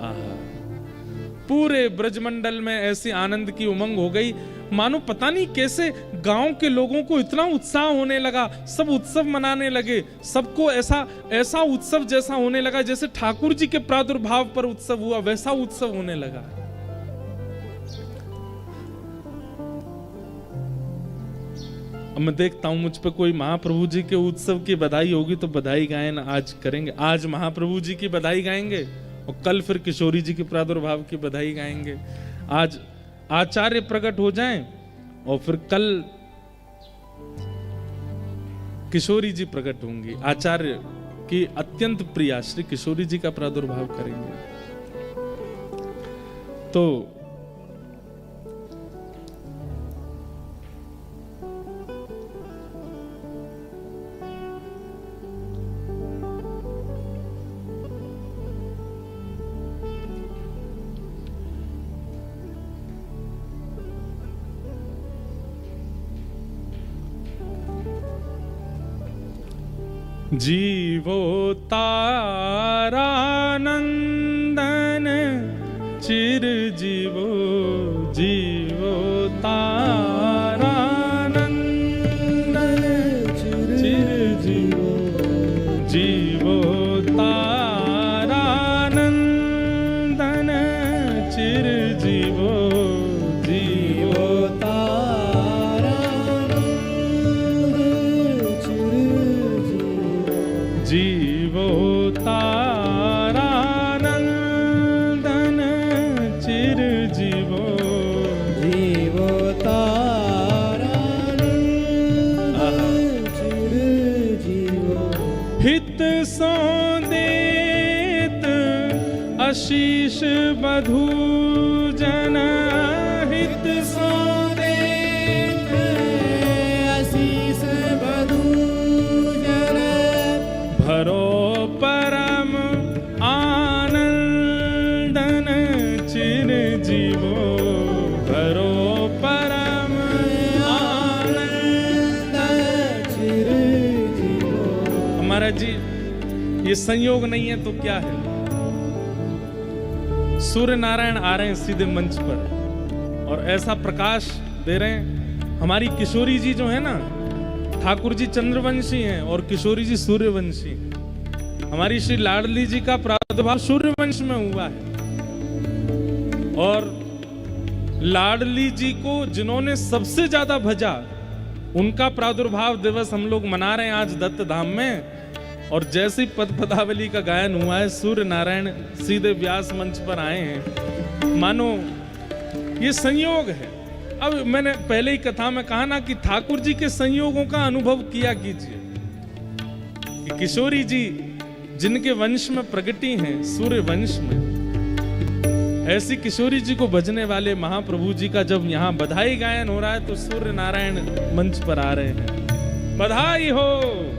आहा, पूरे ब्रजमंडल में ऐसी आनंद की उमंग हो गई, मानो पता नहीं कैसे गांव के लोगों को इतना उत्साह होने लगा, सब उत्सव मनाने लगे, सबको ऐसा उत्सव जैसा होने लगा जैसे ठाकुर जी के प्रादुर्भाव पर उत्सव हुआ, वैसा उत्सव होने लगा। अब मैं देखता हूं मुझ पे कोई महाप्रभु जी के उत्सव की बधाई होगी तो बधाई गायन आज करेंगे। आज महाप्रभु जी की बधाई गाएंगे और कल फिर किशोरी जी के प्रादुर्भाव की बधाई गाएंगे। आज आचार्य प्रकट हो जाएं और फिर कल किशोरी जी प्रकट होंगी। आचार्य की अत्यंत प्रिया श्री किशोरी जी का प्रादुर्भाव करेंगे। तो जीवो तारानंदन चिर जीवो, जीवो तारानंदन चिर जीवो। जीवो जीवो जीवो तारानंदन चिर जीवो जीवो तारानंदन चिर जीवो हित सो देत आशीष बधू जन हित सो देत आशीष बधू जन भरो परम आनंदन चिर जीवो भरो परम आनंदन चिर जीवो। महाराज जी ये संयोग नहीं है तो क्या है? सूर्य नारायण आ रहे हैं सीधे मंच पर और ऐसा प्रकाश दे रहे हैं। हमारी किशोरी जी जो है ना, ठाकुर जी चंद्रवंशी हैं और किशोरी जी सूर्यवंशी। हमारी श्री लाडली जी का प्रादुर्भाव सूर्यवंश में हुआ है और लाडली जी को जिन्होंने सबसे ज्यादा भजा उनका प्रादुर्भाव दिवस हम लोग मना रहे हैं आज दत्त धाम में। और जैसी पद पदावली का गायन हुआ है, सूर्य नारायण सीधे व्यास मंच पर आए हैं। मानो ये संयोग है। अब मैंने पहले ही कथा में कहा ना कि ठाकुर जी के संयोगों का अनुभव किया कीजिए कि किशोरी जी जिनके वंश में प्रगटी हैं, सूर्य वंश में, ऐसी किशोरी जी को भजने वाले महाप्रभु जी का जब यहाँ बधाई गायन हो रहा है तो सूर्य नारायण मंच पर आ रहे हैं। बधाई हो,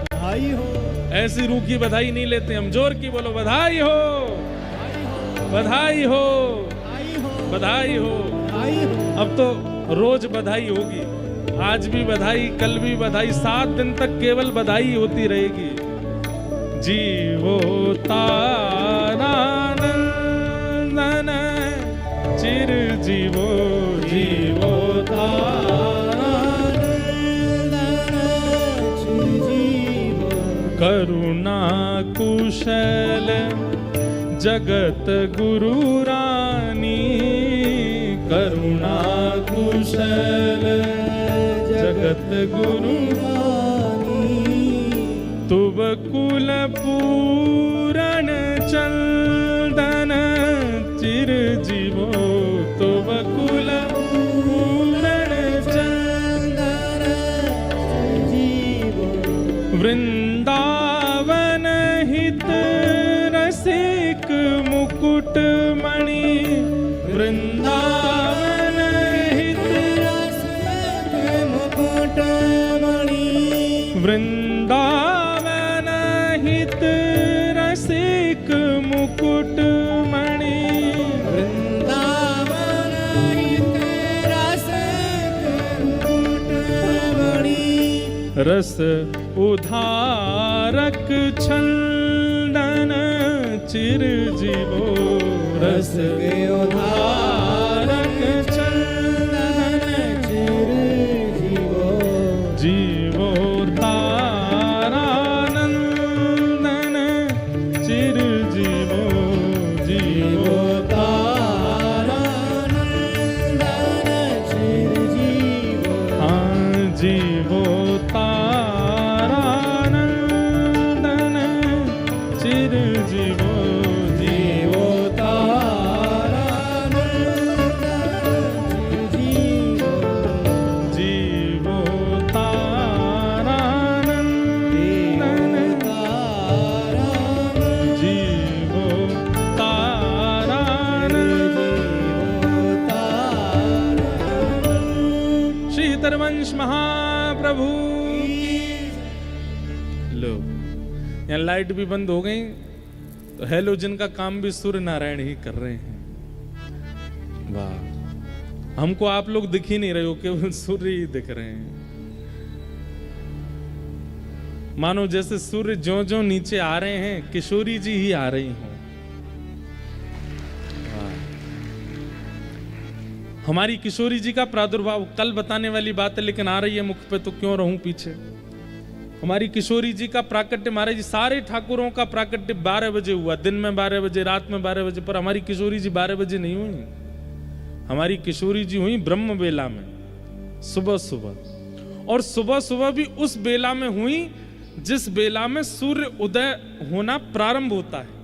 बधाई हो। ऐसी रूखी बधाई नहीं लेते हम, जोर की बोलो बधाई हो, बधाई हो, बधाई हो। अब तो रोज बधाई होगी, आज भी बधाई, कल भी बधाई, 7 दिन तक केवल बधाई होती रहेगी। जीवो तारानंदन चिर जीवो जीवो करुणा कुशल जगत गुरु रानी, करुणा कुशल जगत गुरु रानी, तुब कुल पूरण चंदन चिर जीवो तुब कुल पूरण चंदन जीवो। वृंदावन हित रसिक मुकुट मणि, वृंदावन हित रसिक मुकुट मणि, वृंदावन हित रसिक मुकुट मणि, वृंदावन हित रसिक मुकुट मणि, रस उधारक छंदन चिर जीवो रस के उधारक चंदन चिर जीवो। जीवो तारानंदन चिर जीवो जीवो तारानंदन चिर जीवो। हाँ जीवो तारानंदन चिर जीवो जीवो तारानंदन चिर जीवो। जीवो तारानंदन जीवो तारानंदन। श्री हितरवंश महाप्रभु। लो यहाँ लाइट भी बंद हो गई तो हेलोजन का काम भी सूर्य नारायण ही कर रहे हैं। वाह, हमको आप लोग दिख ही नहीं रहे हो, केवल सूर्य ही दिख रहे हैं। मानो जैसे सूर्य ज्यों ज्यों नीचे आ रहे हैं किशोरी जी ही आ रही हों। हमारी किशोरी जी का प्रादुर्भाव कल बताने वाली बात है, लेकिन आ रही है मुख पे तो क्यों रहूं पीछे। हमारी किशोरी जी का प्राकट्य, महाराज जी सारे ठाकुरों का प्राकट्य 12 बजे हुआ, दिन में 12 बजे, रात में 12 बजे, पर हमारी किशोरी जी 12 बजे नहीं हुई। हमारी किशोरी जी हुई ब्रह्म बेला में, सुबह सुबह, और सुबह सुबह भी उस बेला में हुई जिस बेला में सूर्य उदय होना प्रारंभ होता है।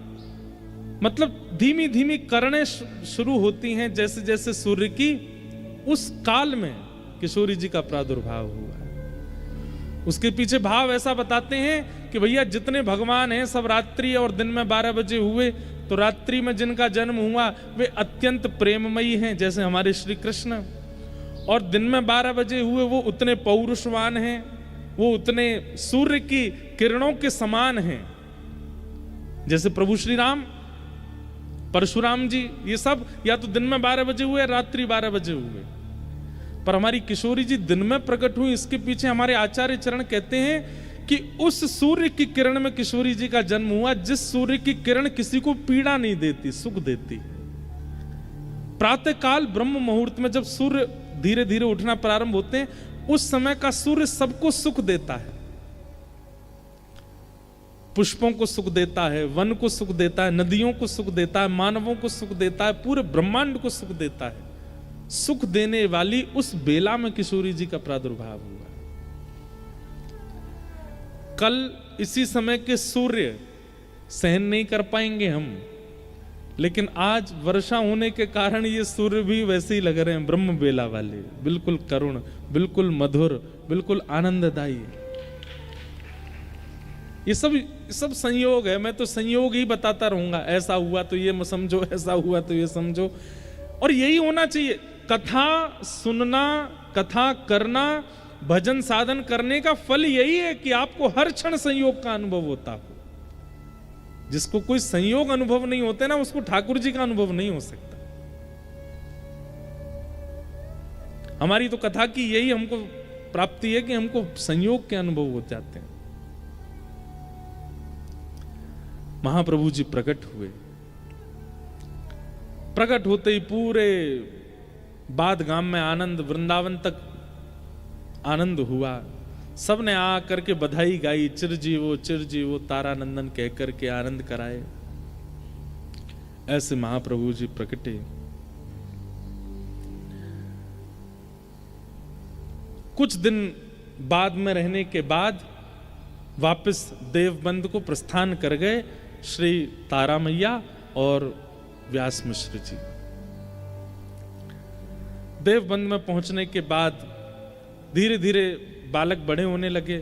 मतलब धीमी धीमी किरणें शुरू होती हैं जैसे जैसे सूर्य की, उस काल में किशोरी जी का प्रादुर्भाव हुआ है। उसके पीछे भाव ऐसा बताते हैं कि भैया जितने भगवान हैं सब रात्रि और दिन में 12 बजे हुए, तो रात्रि में जिनका जन्म हुआ वे अत्यंत प्रेममयी हैं जैसे हमारे श्री कृष्ण, और दिन में 12 बजे हुए वो उतने पौरुषवान हैं, वो उतने सूर्य की किरणों के समान हैं जैसे प्रभु श्री राम, परशुराम जी, ये सब या तो दिन में 12 बजे हुए, रात्रि 12 बजे हुए। पर हमारी किशोरी जी दिन में प्रकट हुई, इसके पीछे हमारे आचार्य चरण कहते हैं कि उस सूर्य की किरण में किशोरी जी का जन्म हुआ जिस सूर्य की किरण किसी को पीड़ा नहीं देती, सुख देती। प्रातः काल ब्रह्म मुहूर्त में जब सूर्य धीरे धीरे उठना प्रारंभ होते हैं, उस समय का सूर्य सबको सुख देता है, पुष्पों को सुख देता है, वन को सुख देता है, नदियों को सुख देता है, मानवों को सुख देता है, पूरे ब्रह्मांड को सुख देता है। सुख देने वाली उस बेला में किशोरी जी का प्रादुर्भाव हुआ। कल इसी समय के सूर्य सहन नहीं कर पाएंगे हम, लेकिन आज वर्षा होने के कारण ये सूर्य भी वैसे ही लग रहे हैं, ब्रह्म बेला वाले, बिल्कुल करुण, बिल्कुल मधुर, बिल्कुल आनंददायी। ये सब संयोग है, मैं तो संयोग ही बताता रहूंगा, ऐसा हुआ तो ये समझो, ऐसा हुआ तो ये समझो, और यही होना चाहिए। कथा सुनना, कथा करना, भजन साधन करने का फल यही है कि आपको हर क्षण संयोग का अनुभव होता हो। जिसको कोई संयोग अनुभव नहीं होते ना, उसको ठाकुर जी का अनुभव नहीं हो सकता। हमारी तो कथा की यही हमको प्राप्ति है कि हमको संयोग के अनुभव हो जाते हैं। महाप्रभु जी प्रकट हुए, प्रकट होते ही पूरे बाद गांव में आनंद, वृंदावन तक आनंद हुआ। सबने आ करके बधाई गाई, चिरजीवो तारानंदन कह करके आनंद कराए। ऐसे महाप्रभु जी प्रकटे। कुछ दिन बाद में रहने के बाद वापस देवबंद को प्रस्थान कर गए श्री तारा मैया और व्यास मिश्र जी। देवबंद में पहुंचने के बाद धीरे धीरे बालक बड़े होने लगे,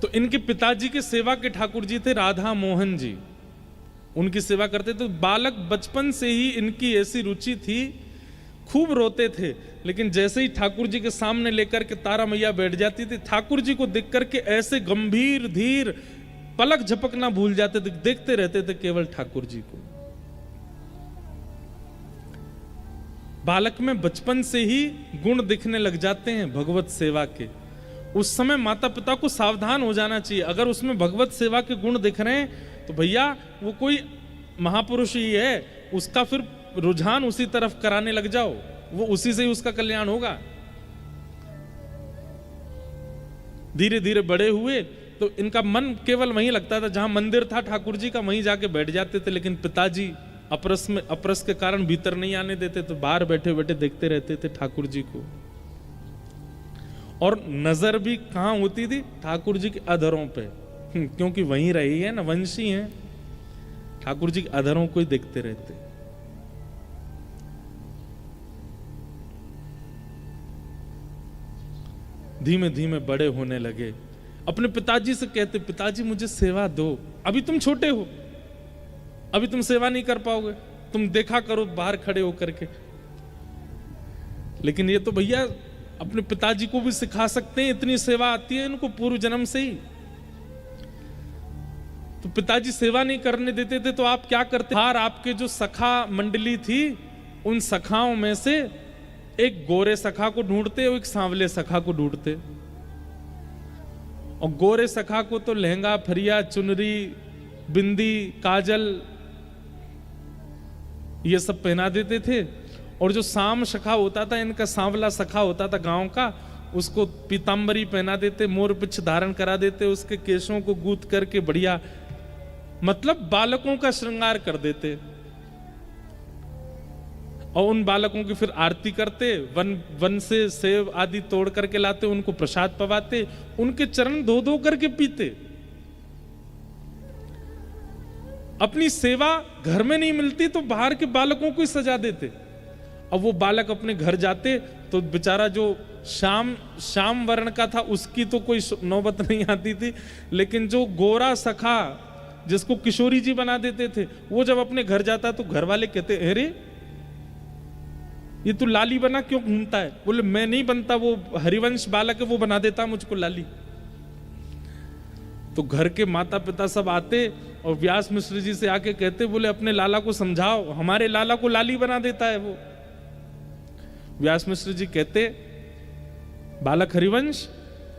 तो इनके पिताजी के सेवा के ठाकुर जी थे राधा मोहन जी, उनकी सेवा करते। तो बालक बचपन से ही इनकी ऐसी रुचि थी, खूब रोते थे, लेकिन जैसे ही ठाकुर जी के सामने लेकर के तारा मैया बैठ जाती थी, ठाकुर जी को देख करके ऐसे गंभीर धीर पलक झपकना भूल जाते थे, देखते रहते थे केवल ठाकुर जी को। बालक में बचपन से ही गुण दिखने लग जाते हैं भगवत सेवा के। उस समय माता पिता को सावधान हो जाना चाहिए। अगर उसमें भगवत सेवा के गुण दिख रहे हैं तो भैया वो कोई महापुरुष ही है, उसका फिर रुझान उसी तरफ कराने लग जाओ, वो उसी से ही उसका कल्याण होगा। धीरे धीरे बड़े हुए तो इनका मन केवल वहीं लगता था जहां मंदिर था ठाकुर जी का, वहीं जाके बैठ जाते थे। लेकिन पिताजी अपरस के कारण भीतर नहीं आने देते, तो बाहर बैठे बैठे देखते रहते थे ठाकुर जी को। और नजर भी कहां होती थी? ठाकुर जी के अधरों पे, क्योंकि वहीं रही है ना, वंशी हैं, ठाकुर जी के अधरों को ही देखते रहते। धीमे धीमे बड़े होने लगे। अपने पिताजी से कहते, पिताजी मुझे सेवा दो, अभी तुम छोटे हो, अभी तुम सेवा नहीं कर पाओगे, तुम देखा करो बाहर खड़े होकर के। लेकिन ये तो भैया अपने पिताजी को भी सिखा सकते हैं, इतनी सेवा आती है इनको पूर्व जन्म से ही। तो पिताजी सेवा नहीं करने देते थे तो आप क्या करते? बाहर आपके जो सखा मंडली थी, उन सखाओं में से एक गोरे सखा को ढूंढते और एक सांवले सखा को ढूंढते। और गोरे सखा को तो लहंगा, फरिया, चुनरी, बिंदी, काजल ये सब पहना देते थे। और जो साम सखा होता था, इनका सांवला सखा होता था गांव का, उसको पीतांबरी पहना देते, मोर पिछ धारण करा देते, उसके केशों को गूंथ करके बढ़िया, मतलब बालकों का श्रृंगार कर देते। और उन बालकों की फिर आरती करते, वन से सेब आदि तोड़ करके लाते, उनको प्रसाद पवाते, उनके चरण धो धो करके पीते। अपनी सेवा घर में नहीं मिलती तो बाहर के बालकों को ही सजा देते। अब वो बालक अपने घर जाते तो बेचारा जो श्याम वर्ण का था उसकी तो कोई नौबत नहीं आती थी, लेकिन जो गोरा सखा जिसको किशोरी जी बना देते थे, वो जब अपने घर जाता तो घर वाले कहते, अरे ये तू लाली बना क्यों घूमता है? बोले मैं नहीं बनता, वो हरिवंश बालक है वो बना देता मुझको लाली। तो घर के माता पिता सब आते और व्यास मिश्र जी से आके कहते, बोले अपने लाला को समझाओ, हमारे लाला को लाली बना देता है वो। व्यास मिश्र जी कहते, बालक हरिवंश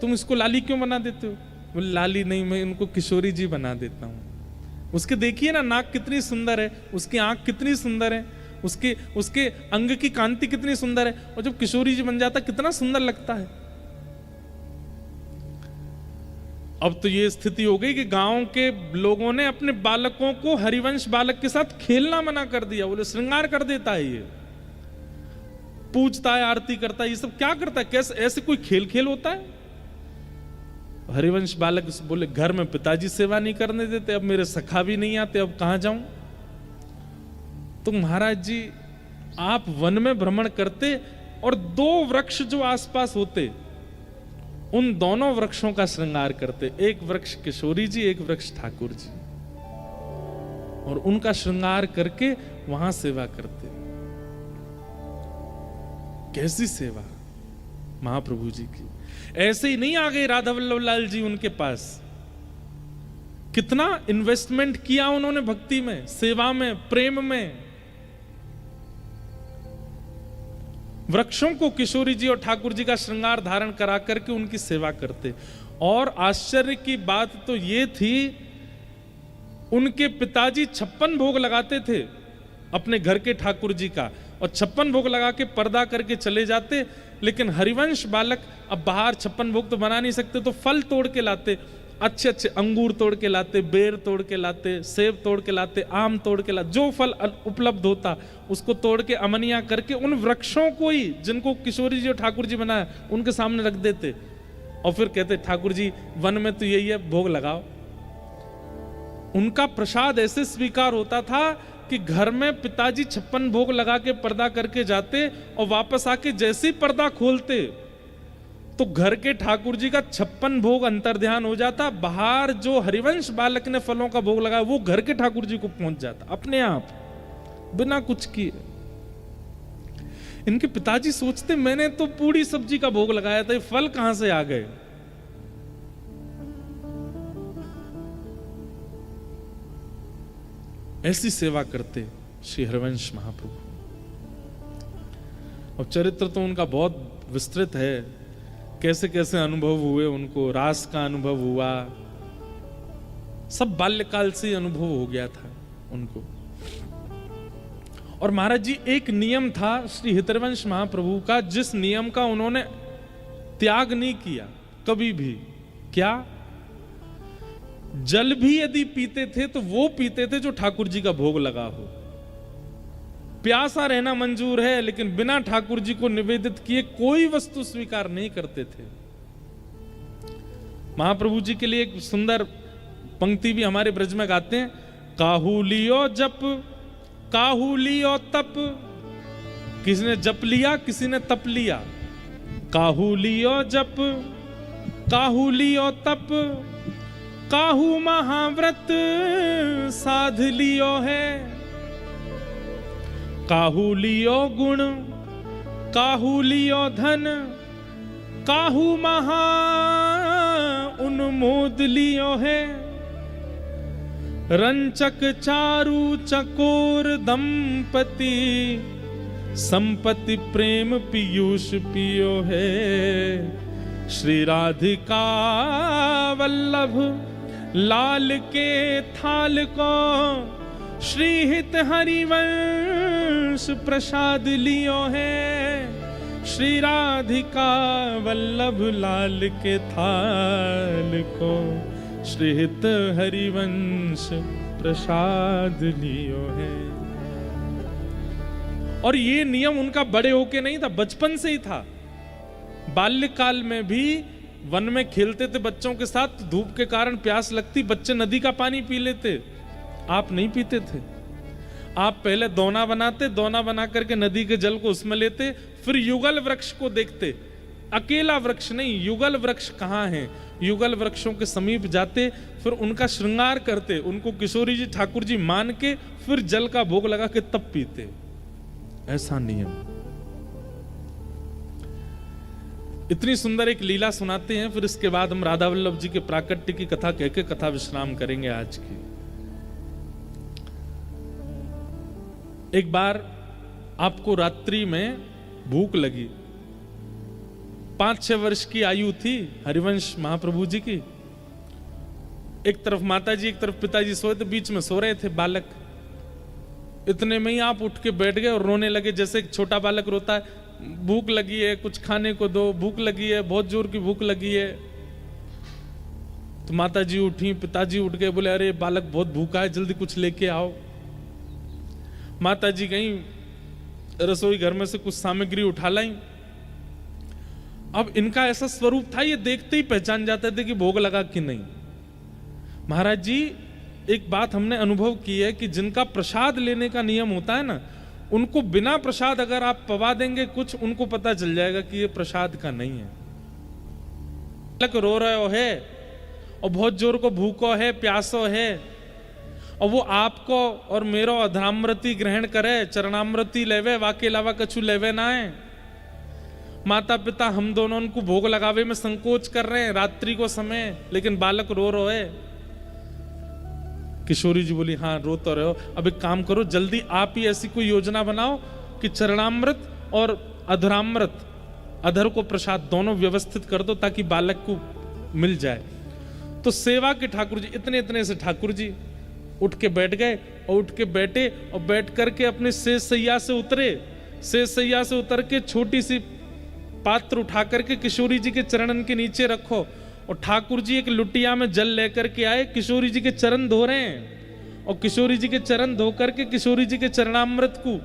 तुम इसको लाली क्यों बना देते हो? बोले लाली नहीं, मैं इनको किशोरी जी बना देता हूं। उसके देखिए ना नाक कितनी सुंदर है, उसकी आंख कितनी सुंदर है, उसके अंग की कांति कितनी सुंदर है, और जब किशोरी जी बन जाता कितना सुंदर लगता है। अब तो ये स्थिति हो गई कि गांव के लोगों ने अपने बालकों को हरिवंश बालक के साथ खेलना मना कर दिया। बोले श्रृंगार कर देता है, ये पूजता है, आरती करता है, ये सब क्या करता है? कैसे ऐसे कोई खेल होता है? हरिवंश बालक बोले घर में पिताजी सेवा नहीं करने देते, अब मेरे सखा भी नहीं आते, अब कहां जाऊं? तो महाराज जी आप वन में भ्रमण करते और 2 वृक्ष जो आसपास होते उन दोनों वृक्षों का श्रृंगार करते, एक वृक्ष किशोरी जी, एक वृक्ष ठाकुर जी, और उनका श्रृंगार करके वहां सेवा करते। कैसी सेवा महाप्रभु जी की! ऐसे ही नहीं आ गए राधा वल्लभ लाल जी उनके पास, कितना इन्वेस्टमेंट किया उन्होंने भक्ति में, सेवा में, प्रेम में। वृक्षों को किशोरी जी और ठाकुर जी का श्रृंगार धारण करा करके उनकी सेवा करते। और आश्चर्य की बात तो ये थी, उनके पिताजी 56 भोग लगाते थे अपने घर के ठाकुर जी का, और 56 भोग लगा के पर्दा करके चले जाते। लेकिन हरिवंश बालक अब बाहर 56 भोग तो बना नहीं सकते, तो फल तोड़ के लाते, अच्छे अच्छे अंगूर तोड़ के लाते, बेर तोड़ के लाते, सेब तोड़ के लाते, आम तोड़ के लाते, जो फल उपलब्ध होता उसको तोड़ के अमनिया करके उन वृक्षों को ही जिनको किशोरी जी और ठाकुर जी बनाया उनके सामने रख देते, और फिर कहते ठाकुर जी वन में तो यही है, भोग लगाओ। उनका प्रसाद ऐसे स्वीकार होता था कि घर में पिताजी 56 भोग लगा के पर्दा करके जाते और वापस आके जैसे ही पर्दा खोलते तो घर के ठाकुर जी का 56 भोग अंतर्ध्यान हो जाता। बाहर जो हरिवंश बालक ने फलों का भोग लगाया वो घर के ठाकुर जी को पहुंच जाता अपने आप, बिना कुछ किए। इनके पिताजी सोचते मैंने तो पूरी सब्जी का भोग लगाया था, ये फल कहां से आ गए? ऐसी सेवा करते श्री हरिवंश महाप्रभु। और चरित्र तो उनका बहुत विस्तृत है, कैसे कैसे अनुभव हुए उनको, रास का अनुभव हुआ, सब बाल्यकाल से अनुभव हो गया था उनको। और महाराज जी एक नियम था श्री हरिवंश महाप्रभु का, जिस नियम का उन्होंने त्याग नहीं किया कभी भी। क्या? जल भी यदि पीते थे तो वो पीते थे जो ठाकुर जी का भोग लगा हो। प्यासा रहना मंजूर है, लेकिन बिना ठाकुर जी को निवेदित किए कोई वस्तु स्वीकार नहीं करते थे। महाप्रभु जी के लिए एक सुंदर पंक्ति भी हमारे ब्रज में गाते हैं, काहू लियो जप, काहू लियो तप। किसी ने जप लिया, किसी ने तप लिया। काहू लियो जप, काहू लियो तप, काहू महाव्रत साध लियो है। काहू लियो गुण, काहू लियो धन, काहू महा उन्मोद लियो है। रंचक चारु चकोर दंपति, संपत्ति प्रेम पीयूष पियो है। श्री राधिका वल्लभ लाल के थाल को, श्री हित हरिवंश प्रसाद लियो है। श्री राधिका वल्लभ लाल के थाल को, श्री हित हरिवंश प्रसाद लियो है। और ये नियम उनका बड़े होके नहीं था, बचपन से ही था। बाल्यकाल में भी वन में खेलते थे बच्चों के साथ, धूप के कारण प्यास लगती, बच्चे नदी का पानी पी लेते, आप नहीं पीते थे। आप पहले दोना बनाते, दोना बना करके नदी के जल को उसमें लेते, फिर युगल वृक्ष को देखते, अकेला वृक्ष नहीं, युगल वृक्ष कहाँ है, युगल वृक्षों के समीप जाते, फिर उनका श्रृंगार करते, उनको किशोरी जी ठाकुर जी मान के फिर जल का भोग लगा के तब पीते। ऐसा नियम। इतनी सुंदर एक लीला सुनाते हैं, फिर इसके बाद हम राधा वल्लभ जी के प्राकट्य की कथा कह के कथा विश्राम करेंगे आज की। एक बार आपको रात्रि में भूख लगी, 5-6 वर्ष की आयु थी हरिवंश महाप्रभु जी की। एक तरफ माता जी, एक तरफ पिताजी सोए थे, बीच में सो रहे थे बालक। इतने में ही आप उठ के बैठ गए और रोने लगे, जैसे एक छोटा बालक रोता है, भूख लगी है, कुछ खाने को दो, भूख लगी है, बहुत जोर की भूख लगी है। तो माता जी उठी, पिताजी उठ गए, बोले अरे बालक बहुत भूखा है, जल्दी कुछ लेके आओ। माता जी गई रसोई घर में से कुछ सामग्री उठा लाई। अब इनका ऐसा स्वरूप था, ये देखते ही पहचान जाते थे कि भोग लगा कि नहीं। महाराज जी, एक बात हमने अनुभव की है कि जिनका प्रसाद लेने का नियम होता है ना, उनको बिना प्रसाद अगर आप पवा देंगे कुछ, उनको पता चल जाएगा कि ये प्रसाद का नहीं है। बालक रो रहे है और बहुत जोर को भूखो है, प्यासो है, और वो आपको और मेरो अधरामृति ग्रहण करे, चरणामृति लेवे, वाके अलावा कछु लेवे ना है। माता पिता हम दोनों उनको भोग लगावे में संकोच कर रहे हैं रात्रि को समय, लेकिन बालक रो रहे है। किशोरी जी बोली हाँ रो तो रहे हो, अब एक काम करो, जल्दी आप ही ऐसी कोई योजना बनाओ कि चरणामृत और अधरामृत, अधर को प्रसाद दोनों व्यवस्थित कर दो ताकि बालक को मिल जाए। तो सेवा के ठाकुर जी, इतने इतने से ठाकुर जी उठ के बैठ गए, और उठ के बैठे और बैठ करके अपने शेष सैया से उतरे। शेष सैया से उतर के छोटी सी पात्र उठा करके किशोरी जी के चरणन के नीचे रखो, और ठाकुर जी एक लुटिया में जल लेकर के आए, किशोरी जी के चरण धो रहे हैं, और किशोरी जी के चरण धो करके किशोरी जी के चरणामृत को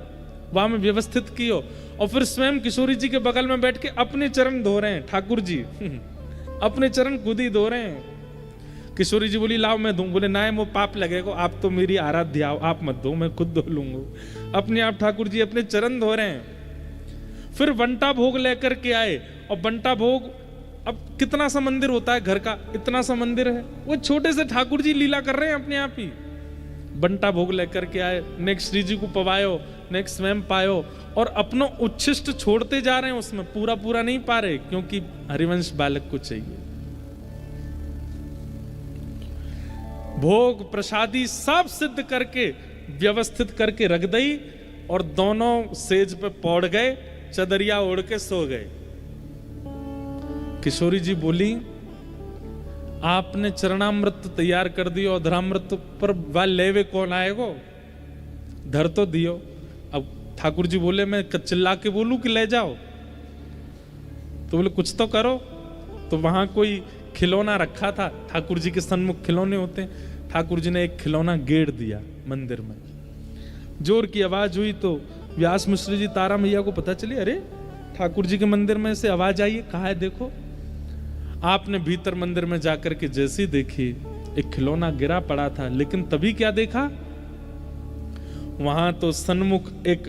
वहां में व्यवस्थित कियो, और फिर स्वयं किशोरी जी के बगल में बैठ के अपने चरण धो रहे हैं ठाकुर जी अपने चरण खुद ही धो रहे हैं। किशोरी जी बोली लाओ मैं धो, बोले ना वो पाप लगेगा, आप तो मेरी आराध्य आओ, आप मत धो, मैं खुद धो लूंगा। अपने आप ठाकुर जी अपने चरण धो रहे हैं। फिर बंटा भोग लेकर के आए, और बंटा भोग, अब कितना सा मंदिर होता है घर का, इतना सा मंदिर है, वो छोटे से ठाकुर जी लीला कर रहे हैं अपने आप ही। बंटा भोग लेकर के आए, नेक्स्ट श्री जी को पवायो, नेक्स्ट स्वयं पायो, और अपना उच्छिष्ट छोड़ते जा रहे हैं, उसमें पूरा पूरा नहीं पा रहे, क्योंकि हरिवंश बालक को चाहिए। भोग प्रसादी सब सिद्ध करके व्यवस्थित करके रख दई, और दोनों सेज पे पौड़ गए, चदरिया ओढ़ के सो गए। किशोरी जी बोली आपने चरणामृत तैयार कर दियो, और धरामृत पर वह लेवे कौन आएगो, धर तो दियो। अब ठाकुर जी बोले मैं चिल्ला के बोलूं कि ले जाओ, तो बोले कुछ तो करो। तो वहां कोई खिलौना रखा था, ठाकुर जी के सन्मुख खिलौने होते हैं, ठाकुर जी ने एक खिलौना गेड़ दिया मंदिर में। जोर की आवाज हुई तो व्यास मिश्र जी तारा मैया को पता चली, अरे ठाकुर जी के मंदिर में से आवाज आई है, कहा है देखो। आपने भीतर मंदिर में जाकर के जैसी देखी, एक खिलौना गिरा पड़ा था, लेकिन तभी क्या देखा, वहां तो सन्मुख एक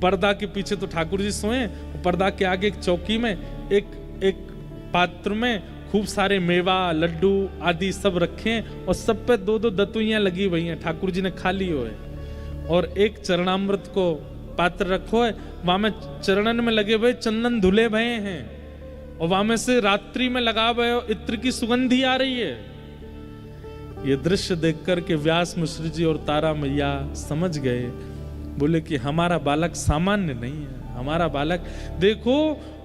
पर्दा के पीछे तो ठाकुर जी सोए, पर्दा के आगे एक चौकी में एक पात्र में खूब सारे मेवा लड्डू आदि सब रखे, और सब पे 2-2 दतुइयां लगी हुई हैं, ठाकुर जी ने खा ली हो है। और एक चरणामृत को पात्र रखो है, वहां में चरणन में लगे हुए चंदन धुले भये हैं, और वहां में से रात्रि में लगा हुए इत्र की सुगंधी आ रही है। ये दृश्य देखकर के व्यास मिश्र जी और तारा मैया समझ गए, बोले कि हमारा बालक सामान्य नहीं है, हमारा बालक देखो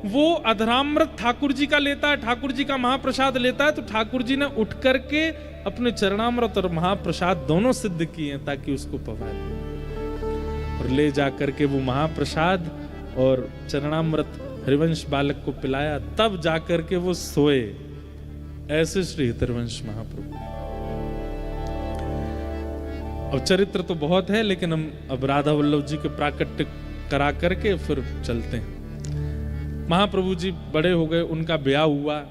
वो अधरामृत ठाकुर जी का लेता है, ठाकुर जी का महाप्रसाद लेता है, तो ठाकुर जी ने उठ करके अपने चरणामृत और महाप्रसाद दोनों सिद्ध किए हैं ताकि उसको पवा दे, और ले जाकर के वो महाप्रसाद और चरणामृत हरिवंश बालक को पिलाया, तब जाकर के वो सोए। ऐसे श्री हरिवंश महाप्रभु। अब चरित्र तो बहुत है, लेकिन हम अब राधा वल्लभ जी के प्राकट्य करा करके फिर चलते हैं। महाप्रभु जी बड़े हो गए, उनका ब्याह हुआ।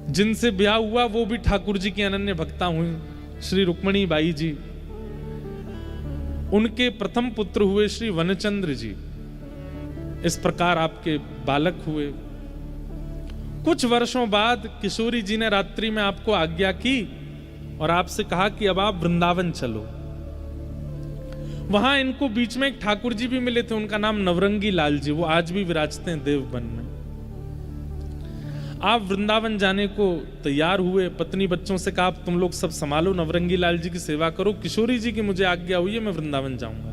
जिनसे ब्याह हुआ वो भी ठाकुर जी की अनन्य भक्ता हुई, श्री रुक्मणी बाई जी। उनके प्रथम पुत्र हुए श्री वनचंद्र जी। इस प्रकार आपके बालक हुए। कुछ वर्षों बाद किशोरी जी ने रात्रि में आपको आज्ञा की और आपसे कहा कि अब आप वृंदावन चलो। वहां इनको बीच में एक ठाकुर जी भी मिले थे, उनका नाम नवरंगी लाल जी, वो आज भी विराजते हैं देवबन में। आप वृंदावन जाने को तैयार हुए, पत्नी बच्चों से कहा तुम लोग सब संभालो, नवरंगी लाल जी की सेवा करो, किशोरी जी की मुझे आज्ञा हुई है, मैं वृंदावन जाऊंगा।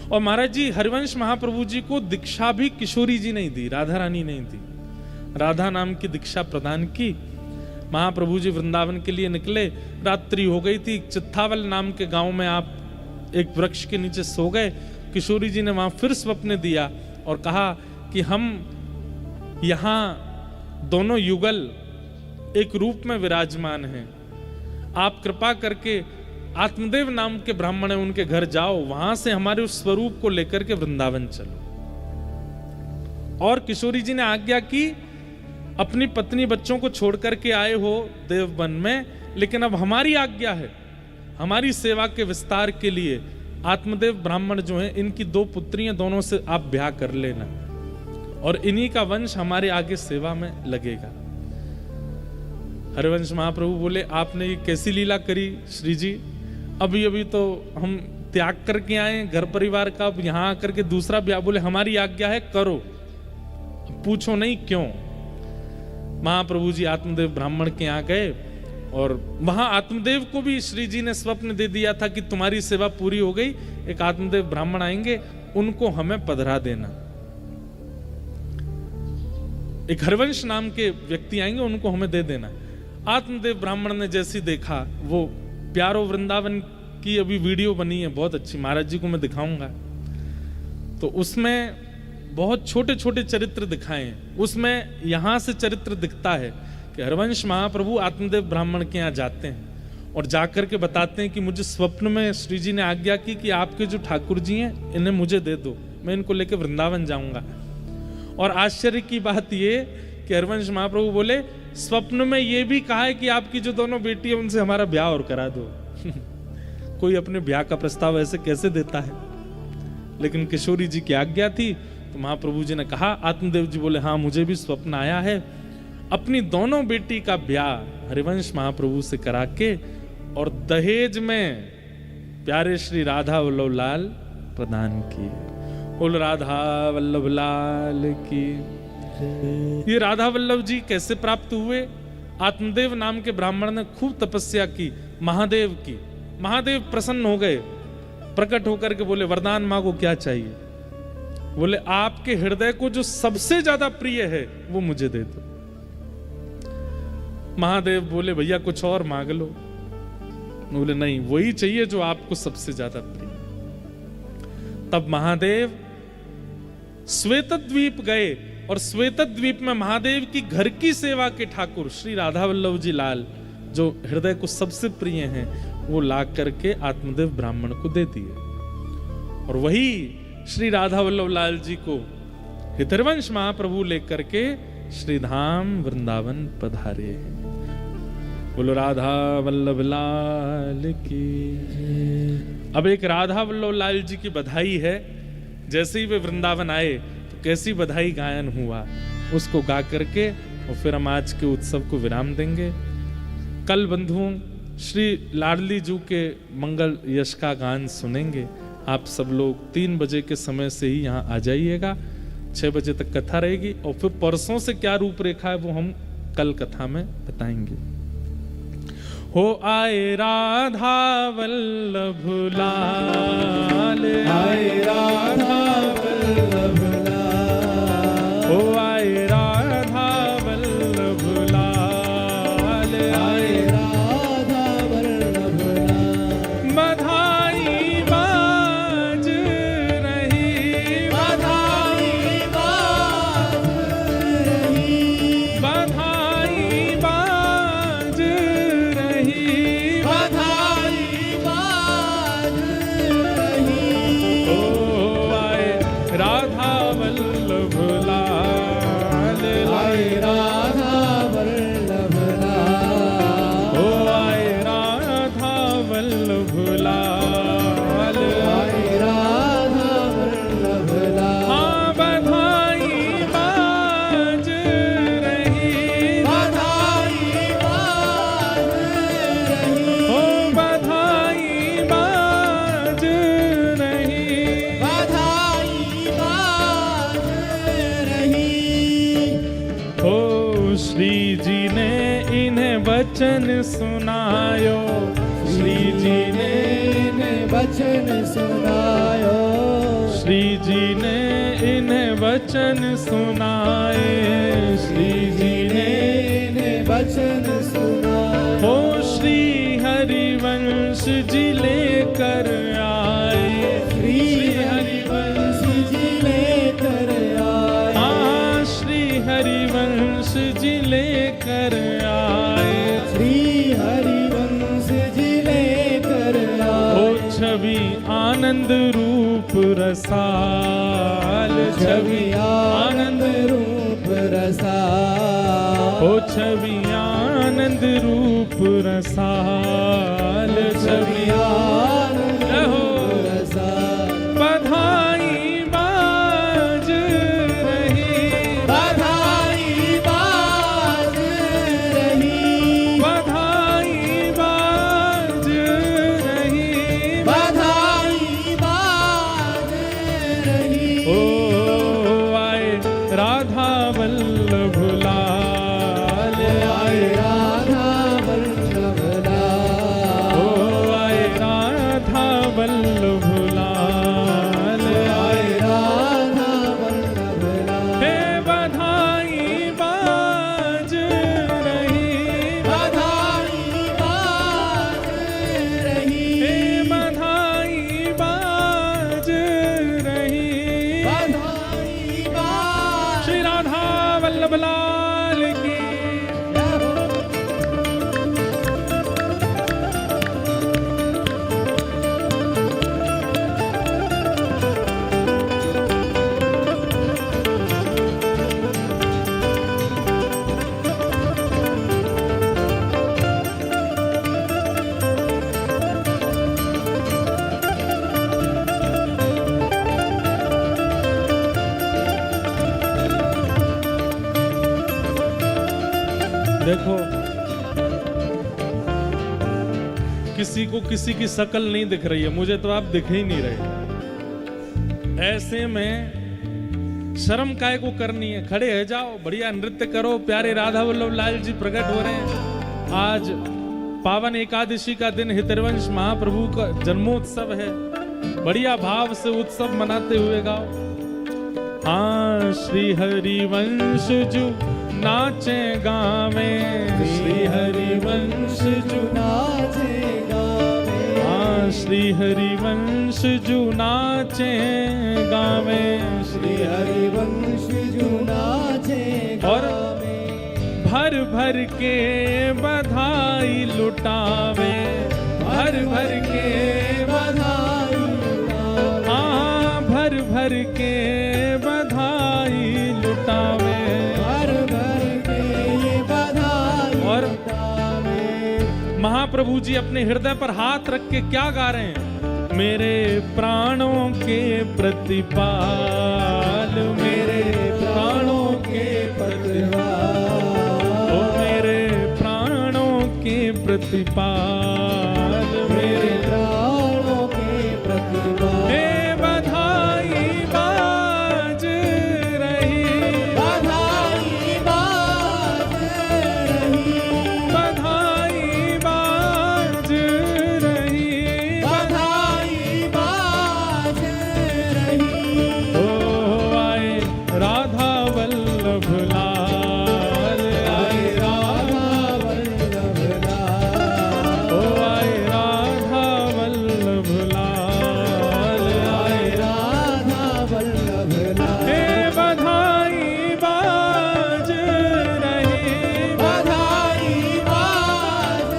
और महाराज जी हरिवंश महाप्रभु जी को दीक्षा भी किशोरी जी नहीं दी, राधा रानी नहीं दी, राधा नाम की दीक्षा प्रदान की। महाप्रभु जी वृंदावन के लिए निकले, रात्रि हो गई थी। चित्थावल नाम के गांव में आप एक वृक्ष के नीचे सो गए। किशोरी जी ने वहां फिर स्वप्न दिया और कहा कि हम यहां दोनों युगल एक रूप में विराजमान हैं, आप कृपा करके आत्मदेव नाम के ब्राह्मण है उनके घर जाओ, वहां से हमारे उस स्वरूप को लेकर के वृंदावन चलो। और किशोरी जी ने आज्ञा की, अपनी पत्नी बच्चों को छोड़ करके आए हो देवबन में, लेकिन अब हमारी आज्ञा है, हमारी सेवा के विस्तार के लिए आत्मदेव ब्राह्मण जो हैं, इनकी 2 पुत्रियां, दोनों से आप ब्याह कर लेना और इन्हीं का वंश हमारे आगे सेवा में लगेगा। हरिवंश महाप्रभु बोले आपने ये कैसी लीला करी श्री जी, अभी अभी तो हम त्याग करके आए घर परिवार का, अब यहां आकर के दूसरा ब्याह। बोले हमारी आज्ञा है करो, पूछो नहीं क्यों। महाप्रभु जी आत्मदेव ब्राह्मण के यहाँ गए और वहां आत्मदेव को भी श्री जी ने स्वप्न दे दिया था कि तुम्हारी सेवा पूरी हो गई, एक आत्मदेव ब्राह्मण आएंगे, उनको हमें पधरा देना। एक हरिवंश नाम के व्यक्ति आएंगे, उनको हमें दे देना। आत्मदेव ब्राह्मण ने जैसी देखा, वो प्यारो वृंदावन की अभी वीडियो बनी है बहुत अच्छी, महाराज जी को मैं दिखाऊंगा, तो उसमें बहुत छोटे छोटे चरित्र दिखाए हैं। उसमें यहां से चरित्र दिखता है कि हरिवंश महाप्रभु आत्मदेव ब्राह्मण के यहाँ जाते हैं और जाकर के बताते हैं कि मुझे स्वप्न में श्री जी ने आज्ञा की कि आपके जो ठाकुर जी हैं इन्हें मुझे दे दो, मैं इनको लेकर वृंदावन जाऊंगा। और आश्चर्य की बात ये कि हरिवंश महाप्रभु बोले स्वप्न में ये भी कहा है कि आपकी जो दोनों बेटी है उनसे हमारा ब्याह और करा दो। कोई अपने ब्याह का प्रस्ताव ऐसे कैसे देता है, लेकिन किशोरी जी की आज्ञा थी तो महाप्रभु जी ने कहा। आत्मदेव जी बोले हाँ मुझे भी स्वप्न आया है, अपनी दोनों बेटी का ब्याह हरिवंश महाप्रभु से करा के और दहेज में प्यारे श्री राधा वल्लभ लाल प्रदान किए। बोल राधा वल्लभ लाल की। ये राधा वल्लभ जी कैसे प्राप्त हुए? आत्मदेव नाम के ब्राह्मण ने खूब तपस्या की महादेव की। महादेव प्रसन्न हो गए, प्रकट होकर के बोले वरदान मांगो क्या चाहिए? बोले आपके हृदय को जो सबसे ज्यादा प्रिय है वो मुझे दे दो। महादेव बोले भैया कुछ और मांग लो। बोले नहीं वही चाहिए जो आपको सबसे ज्यादा प्रिय। तब महादेव श्वेतद्वीप गए और श्वेतद्वीप में महादेव की घर की सेवा के ठाकुर श्री राधा वल्लभ जी लाल जो हृदय को सबसे प्रिय हैं वो ला करके आत्मदेव ब्राह्मण को दे दिए। और वही श्री राधा वल्लभ लाल जी को हितरवंश महाप्रभु लेकर के श्रीधाम वृंदावन पधारे। बोलो राधा वल्लभ लाल की। अब एक राधा वल्लभ लाल जी की बधाई है। जैसे ही वे वृंदावन आए तो कैसी बधाई गायन हुआ, उसको गा करके और फिर हम आज के उत्सव को विराम देंगे। कल बंधुओं श्री लाडली जू के मंगल यश का गान सुनेंगे। आप सब लोग 3 बजे के समय से ही यहाँ आ जाइएगा। 6 बजे तक कथा रहेगी और फिर परसों से क्या रूपरेखा है वो हम कल कथा में बताएंगे। हो आए राधा वल्लभ लाल, आए राधा वल्लभ लाल, हो आए राधा वल्लभ लाल, आए राधा वल्लभ लाल। बधाई बाज रही, बधाई बाज रही, बधाई बाज रही, बधाई बाज रही। ओ वचन सुनायो, श्री जी ने इन्हें वचन सुनायो, श्री जी ने इन्हें वचन सुनाए, श्री जी ने इन्हें वचन सुनायो। ओ श्री हरिवंश जी लेकर आए, श्री हरिवंश जी लेकर आए, हाँ श्री हरिवंश जी लेकर आए, श्री हरिवंश जी लेकर आए। ओ छवि आनंद रूप रसाल, छवि आनंद रूप रसाल, ओ छवि आनंद रूप रसाल, छवि आनंद रहो। रूप रसाल। बधाई बाज रही, बधाई बाज रही, बधाई बाज रही, बधाई बाज रही। ओ आए राधा वल्लभ लाल, आए राधा वल्लभ लाल, ओ आए राधा वल्लभ लाल, आए राधा वल्लभ लाल। हे बधाई बाज रही, बधाई बाज रही, हे बधाई बाज रही, बधाई बाज श्री राधा वल्लभ लाल की। देखो, किसी को किसी की शकल नहीं दिख रही है, मुझे तो आप दिख ही नहीं रहे। ऐसे में शर्म काय को करनी है, खड़े हो जाओ, बढ़िया नृत्य करो, प्यारे राधा वल्लभ लाल जी प्रकट हो रहे हैं। आज पावन एकादशी का दिन हितरवंश महाप्रभु का जन्मोत्सव है, बढ़िया भाव से उत्सव मनाते हुए गाओ। हाँ श्री हरिवंश जू नाचे गावे, श्री हरिवंश जू नाचे गावे, हाँ श्री हरिवंश जू नाचे गावे, श्री हरिवंश जू नाचे और गावे, भर भर के बधाई लुटावे, भर भर के बधाई लुटावे, हाँ भर भर के बधाई लुटावे। भर भर के ये बधाई और लुटावे। महाप्रभु जी अपने हृदय पर हाथ रख के क्या गा रहे हैं? मेरे प्राणों के प्रतिपाल, मेरे प्राणों के प्रतिपाल, ओ मेरे प्राणों के प्रतिपाल, मेरे प्राणों के प्रतिपाल। हे बधाई बाज रही, बधाई बाज रही, बधाई बाज रही, बधाई बाज रही। ओ आए राधा वल्लभ लाल, आए राधा वल्लभ लाल, ओ आए राधा वल्लभ लाल, आए राधा वल्लभ लाल। हे बधाई बाज रही, बधाई बाज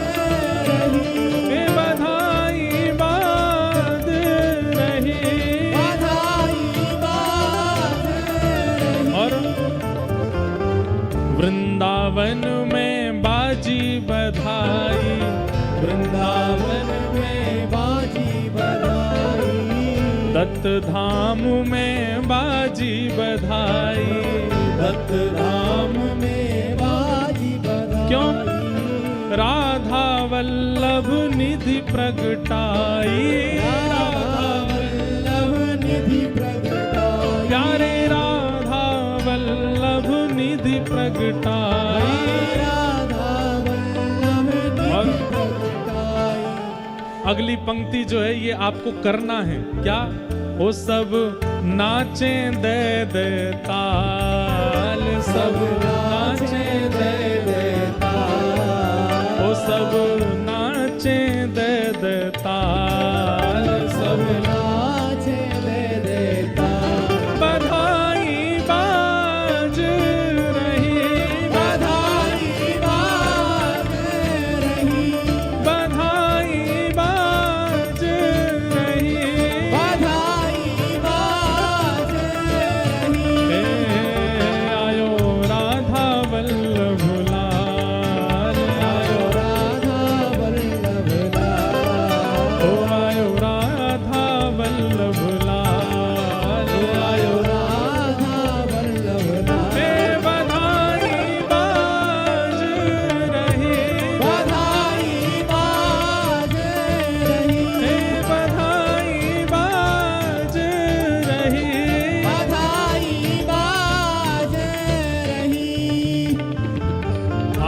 रही, हे बधाई बाज रही। बधाई बाज रही। और वृंदावन में बाजी बधाई, वृंदावन में बाजी बधाई, दत्त धाम में बाजी बधाई, दत्त धाम में बाजी बधाई। क्यों? राधा वल्लभ निधि प्रगटाई, राधा वल्लभ निधि प्रगटाई, प्यारे राधा वल्लभ निधि प्रगटाई। राधा वल्लभ अगली पंक्ति जो है ये आपको करना है क्या, वो सब नाचे दे दे ताल, सब नाचे दे दे ताल, वो सब नाचे दे दे ताल, सब नाचे दे दे ताल। बधाई बाज रही, बधाई बाज रही, बधाई बाज रही, बधाई बाज रही। आयो राधा वल्लभ लाल, आयो राधा वल्लभ लाल, ओ आयो राधा वल्लभ लाल, आयो राधा वल्लभ लाल। बधाई बाज रही, बधाई बाज रही, बधाई बाज रही, बधाई बाज रही।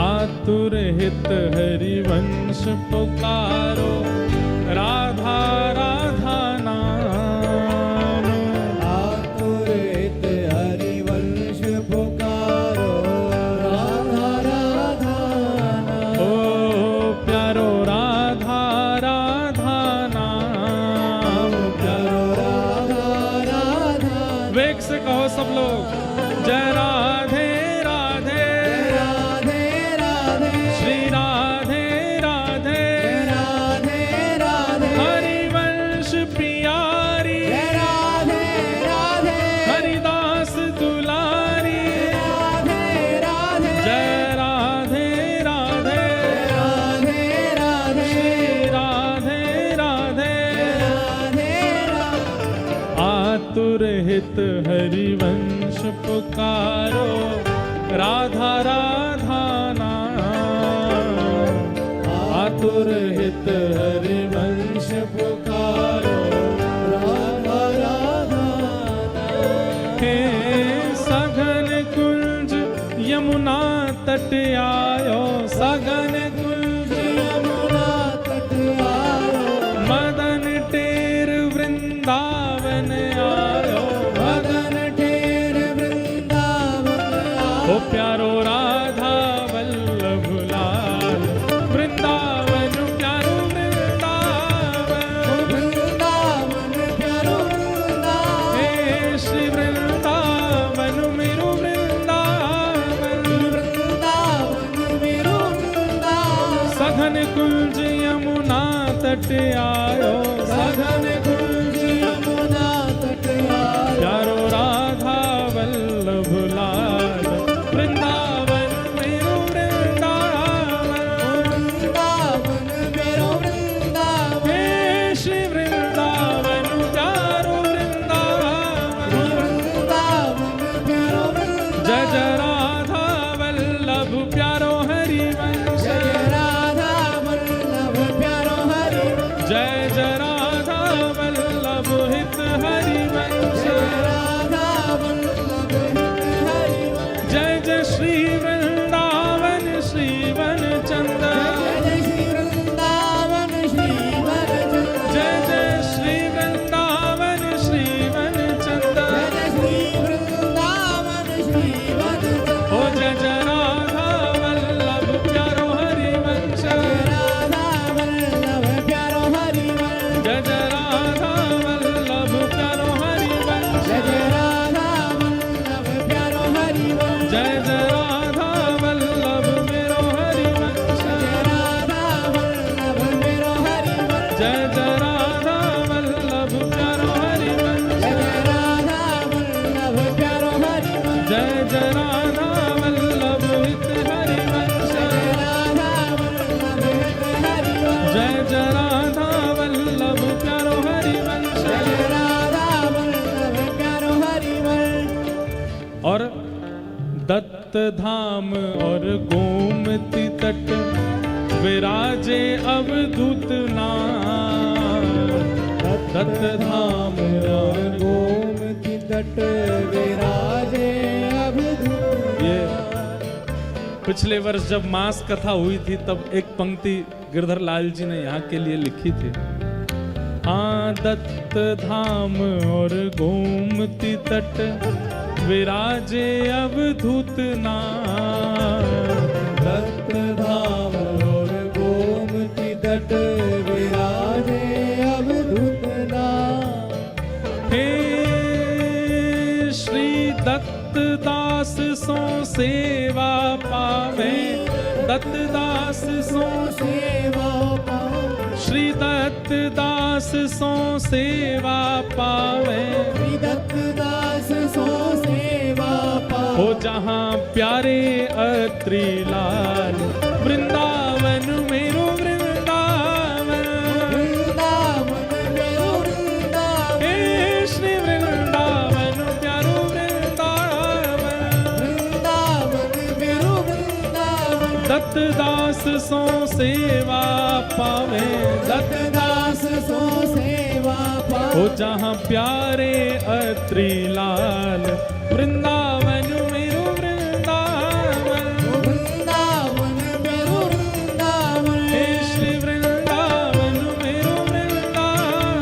आतुर हित हरिवंश पुकारो, राधा राधा नाम, आतुरित हरिवंश पुकारो, राधा राधा नाम। ओ प्यारो राधा राधा नाम, प्यारो राधा राधा, वेग से कहो सब लोग, जय राधे राधे, राधे राधे, श्री राधे राधे, राधे राधे, हरिवंश प्यारी, राधे राधे, हरिदास दुलारी, राधे राधे, जय राधे राधे, राधे राधे, श्री राधे राधे, राधे राधे। आतुर हित हरिवंश पुकारो, राधा राधा नाम, आतुर हित हरिवंश पुकारो, राधा राधा नाम। हे सघन कुंज यमुना तट आयो, सघन कुंज यमुना तट आयो, मदन टेर वृंदावन आयो, मदन ठेर वृंदावन आयो। ओ प्यारो राधा वल्लभ लाल, वृंदावन प्यारो वृंदावन, वृंदावन प्यारो वृंदावन, हे श्री वृंदावन मेरो वृंदावन, वृंदावन मेरो वृंदावन। सघन कुंज यमुना तट आयो, सघन कुंज यमुना तट आयो, प्यारो राधा वल्लभ लाल, वृंदावन मेरो वृंदावन, वृंदावन मेरो वृंदावन। हे श्री वृंदावन प्यारो वृंदावन, वृंदावन प्यारो वृंदावन। जय जय राधा वल्लभ प्यारो हरिवंश, जय राधा वल्लभ प्यारो हरिवंश, जय जय राधा वल्लभ हित हरिवंश, जय राधा वल्लभ हित हरिवंश। जय जय श्री वृंदावन श्रीवन चंद्र, जय श्री वृंदावन श्रीवन चंद्र, जय जय श्री वृंदावन श्रीवन चंद्र, जय श्री वृंदावन श्रीवन चंद्र। ओ जय जय राधा वल्लभ प्यारो हरिवंश, जय राधा वल्लभ प्यारो हरिवंश, जय जय राधा वल्लभ प्यारो हरिवंश, जय राधा वल्लभ प्यारो हरिवंश, जय जय राधा वल्लभ मेरो हरिवंश, जय राधा वल्लभ मेरो हरिवंश, जय जय राधा वल्लभ प्यारो हरिवंश, जय राधा वल्लभ प्यारो हरिवंश, जय जय राधा वल्लभ हित हरिवंश, जय राधा वल्लभ हित हरिवंश, जय जय राधा वल्लभ प्यारो हरिवंश। जय राधा वल्लभ प्यारो हरिवंश। और दत्त धाम और गोमती तट विराजे अवधूत नाम, दत्त धाम और गोमती तट विराजे अवधूत। ये पिछले वर्ष जब मास कथा हुई थी तब एक पंक्ति गिरधर लाल जी ने यहाँ के लिए लिखी थी। हाँ दत्त धाम और गोमती तट विराजे अवधूत नाथ। दत्त धाम और गोमती तट विराजे अवधूत नाथ। हे श्री दत्त दास सो सेवा पावे, दत्त दास सो सेवा पावे, श्री दत्त दास सो सेवा पावे। श्री दत्त दास सो सेवा पावे। हो जहाँ प्यारे अत्रि लाल, वृंदावन मेरो वृंदावन, वृंदावन मेरो वृंदावन, हे श्री वृंदावन प्यारो वृंदावन। वृंदावन मेरो वृंदावन। दत्त दास सो सेवा पावे, दत्त दास सो सेवा पावे। हो जहाँ प्यारे अत्रि लाल, वृंदावन मेरो वृंदावन, वृंदावन मेरो वृंदावन, हे श्री वृंदावन मेरो वृंदावन।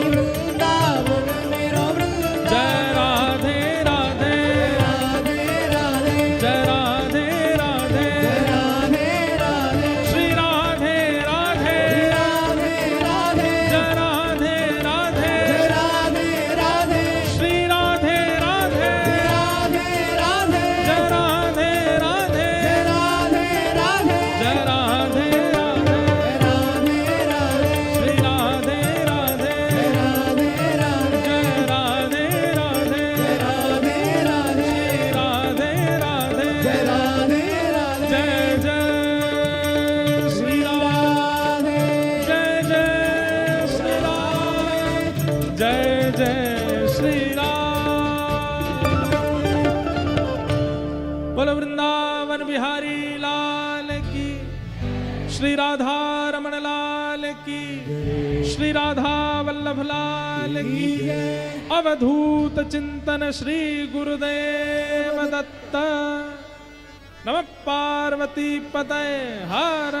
वृंदावन मेरो वृंदावन। जय राधे राधे, राधे राधे, जय राधे राधे, राधे राधे, श्री राधे राधे, राधे राधे, जय राधे राधे, राधे राधे, श्री राधे राधे, राधे राधे, जय राधे राधे, राधे राधे, जय राधे राधे, राधे राधे, श्री राधे राधे, राधे राधे, जय राधे राधे, राधे राधे, श्री राधे राधे, राधे राधे, जय जय श्री राम, जय जय श्री राम, जय जय श्री राम। बोलो वृंदावन बिहारी लाल की, श्री राधा रमण लाल की, श्री राधा वल्लभ लाल की। अवधूत चिंतन श्री गुरुदेव दत्त। नमः पार्वती पतये हर